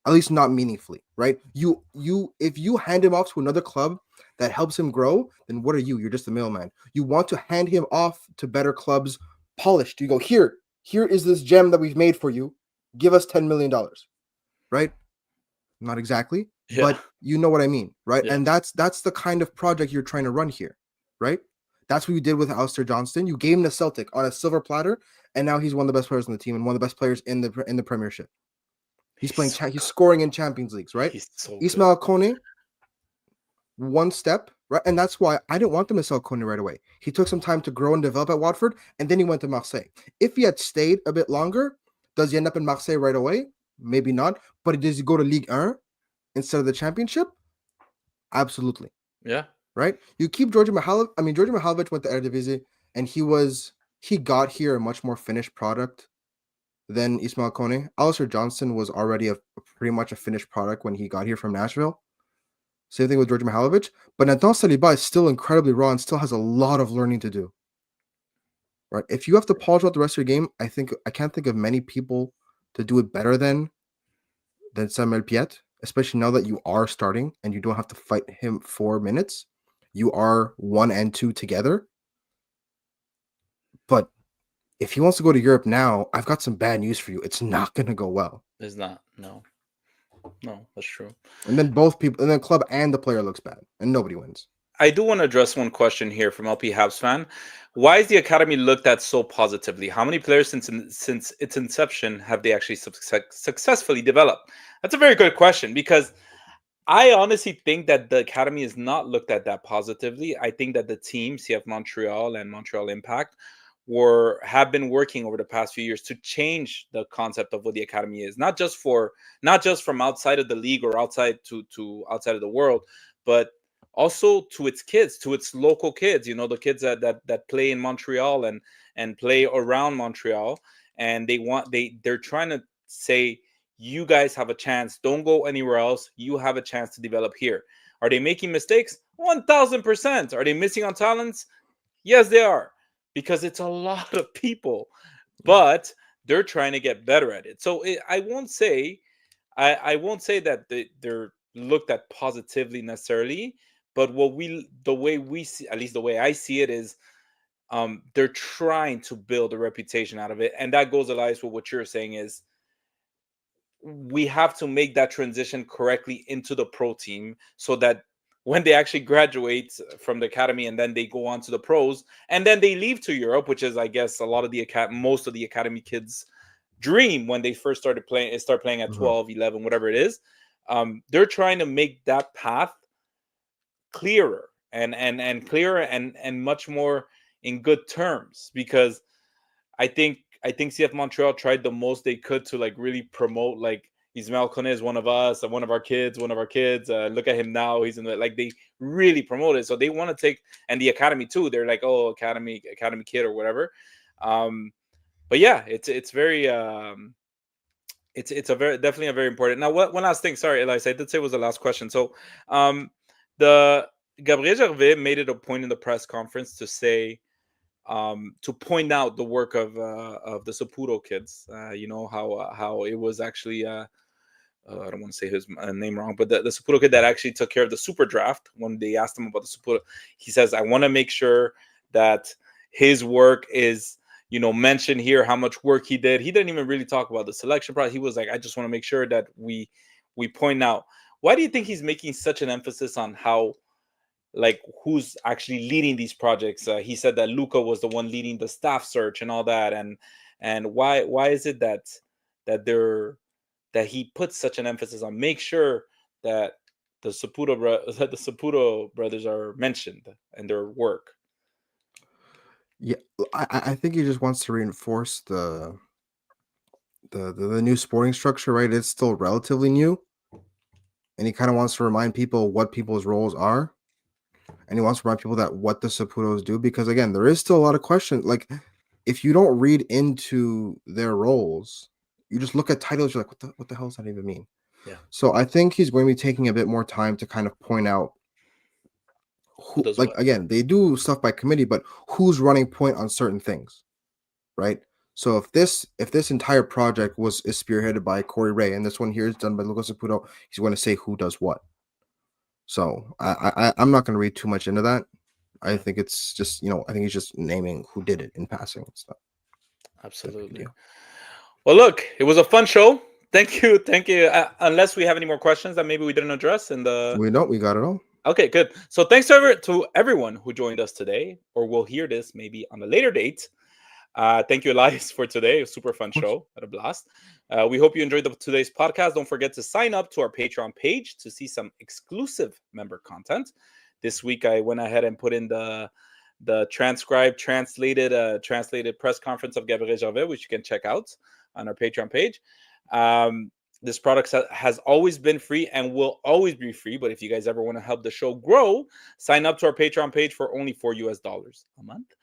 At least not meaningfully, right? If you hand him off to another club that helps him grow, then what are you? You're just a middleman. You want to hand him off to better clubs, polished. You go, here is this gem that we've made for you. Give us $10 million, right? Not exactly, Yeah. but you know what I mean, right? Yeah. And that's the kind of project you're trying to run here, right? That's what you did with Alistair Johnston. You gave him the Celtic on a silver platter, and now he's one of the best players on the team and one of the best players in the Premiership. He's so He's scoring in Champions Leagues, right? he's so good. Ismail Kone, one step, right? And that's why I didn't want them to sell Kone right away. He took some time to grow and develop at Watford, and then he went to Marseille. If he had stayed a bit longer, does he end up in Marseille right away? Maybe not. But does he go to Ligue 1 instead of the Championship? Absolutely, Yeah. right? You keep Georgi Mihailovic. I mean, Georgi Mihailovic went to Eredivisie, and he got here a much more finished product than Ismail Kone. Alistair Johnston was already pretty much a finished product when he got here from Nashville. Same thing with Georgi Mihailovic. But Nathan Saliba is still incredibly raw and still has a lot of learning to do. Right? If you have to polish out the rest of your game, I can't think of many people to do it better than Samuel Piet, especially now that you are starting and you don't have to fight him 4 minutes. You are 1 and 2 together. But if he wants to go to Europe now, I've got some bad news for you. It's not going to go well. It's not. No. No, that's true. And then both people, and then club and the player looks bad, and nobody wins. I do want to address one question here from LP Habs fan. Why is the academy looked at so positively? How many players since its inception have they actually successfully developed? That's a very good question, because I honestly think that the academy is not looked at that positively. I think that the team, CF Montreal and Montreal Impact, have been working over the past few years to change the concept of what the academy is. Not just from outside of the league or outside to outside of the world, but also to its kids, to its local kids, the kids that play in Montreal and play around Montreal, and they're trying to say, you guys have a chance, don't go anywhere else, you have a chance to develop here. Are they making mistakes? 1000%. Are they missing on talents? Yes, they are, because it's a lot of people, but they're trying to get better at it. So I won't say that they're looked at positively necessarily, but the way we see, at least the way I see it, is they're trying to build a reputation out of it, and that goes allies with what you're saying is we have to make that transition correctly into the pro team so that when they actually graduate from the academy and then they go on to the pros and then they leave to Europe, which is, I guess, a lot of most of the academy kids dream when they first start playing at Mhm. 12, 11, whatever it is. They're trying to make that path clearer and clearer and much more in good terms, because I think CF Montreal tried the most they could to like really promote like Ismael Kone is one of us, one of our kids, one of our kids. Look at him now; he's in the like they really promote it. So they want to take, and the academy too. They're like, oh, academy kid or whatever. But yeah, it's very it's a very definitely a very important. Now, what one last thing? Sorry, Elias, I did say it was the last question. So, the Gabriel Gervais made it a point in the press conference to say, to point out the work of the Saputo kids. How it was actually I don't want to say his name wrong, but the Saputo kid that actually took care of the super draft. When they asked him about the Saputo, he says, "I want to make sure that his work is." Mentioned here how much work he did. He didn't even really talk about the selection process. He was like, I just want to make sure that we point out. Why do you think he's making such an emphasis on how, like, who's actually leading these projects? He said that Luca was the one leading the staff search and all that, and why is it that they're that he puts such an emphasis on make sure that that the Saputo brothers are mentioned and their work? Yeah, I think he just wants to reinforce the new sporting structure, right? It's still relatively new, and he kind of wants to remind people what people's roles are, and he wants to remind people that what the Saputos do, because again, there is still a lot of questions. Like, if you don't read into their roles, you just look at titles, you're like, what the hell does that even mean? Yeah, So I think he's going to be taking a bit more time to kind of point out who who, does like, what? again, they do stuff by committee, but who's running point on certain things, right? So if this entire project is spearheaded by Corey Ray, and this one here is done by Lucas Saputo, he's going to say who does what. So I'm not going to read too much into that. I Yeah, think it's just, I think he's just naming who did it in passing. It's not that big a absolutely. deal. Well, look, it was a fun show. Thank you, thank you. Unless we have any more questions that maybe we didn't address in the. We got it all. Okay, good. So thanks to everyone who joined us today, or will hear this maybe on a later date. Thank you, Elias, for today. A super fun Of course. show. Had a blast. We hope you enjoyed today's podcast. Don't forget to sign up to our Patreon page to see some exclusive member content. This week, I went ahead and put in the translated press conference of Gabriel Gervais, which you can check out on our Patreon page. This product has always been free and will always be free. But if you guys ever want to help the show grow, sign up to our Patreon page for only $4 a month.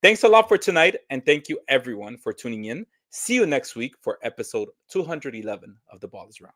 Thanks a lot for tonight, and thank you everyone for tuning in. See you next week for episode 211 of The Ball is Round.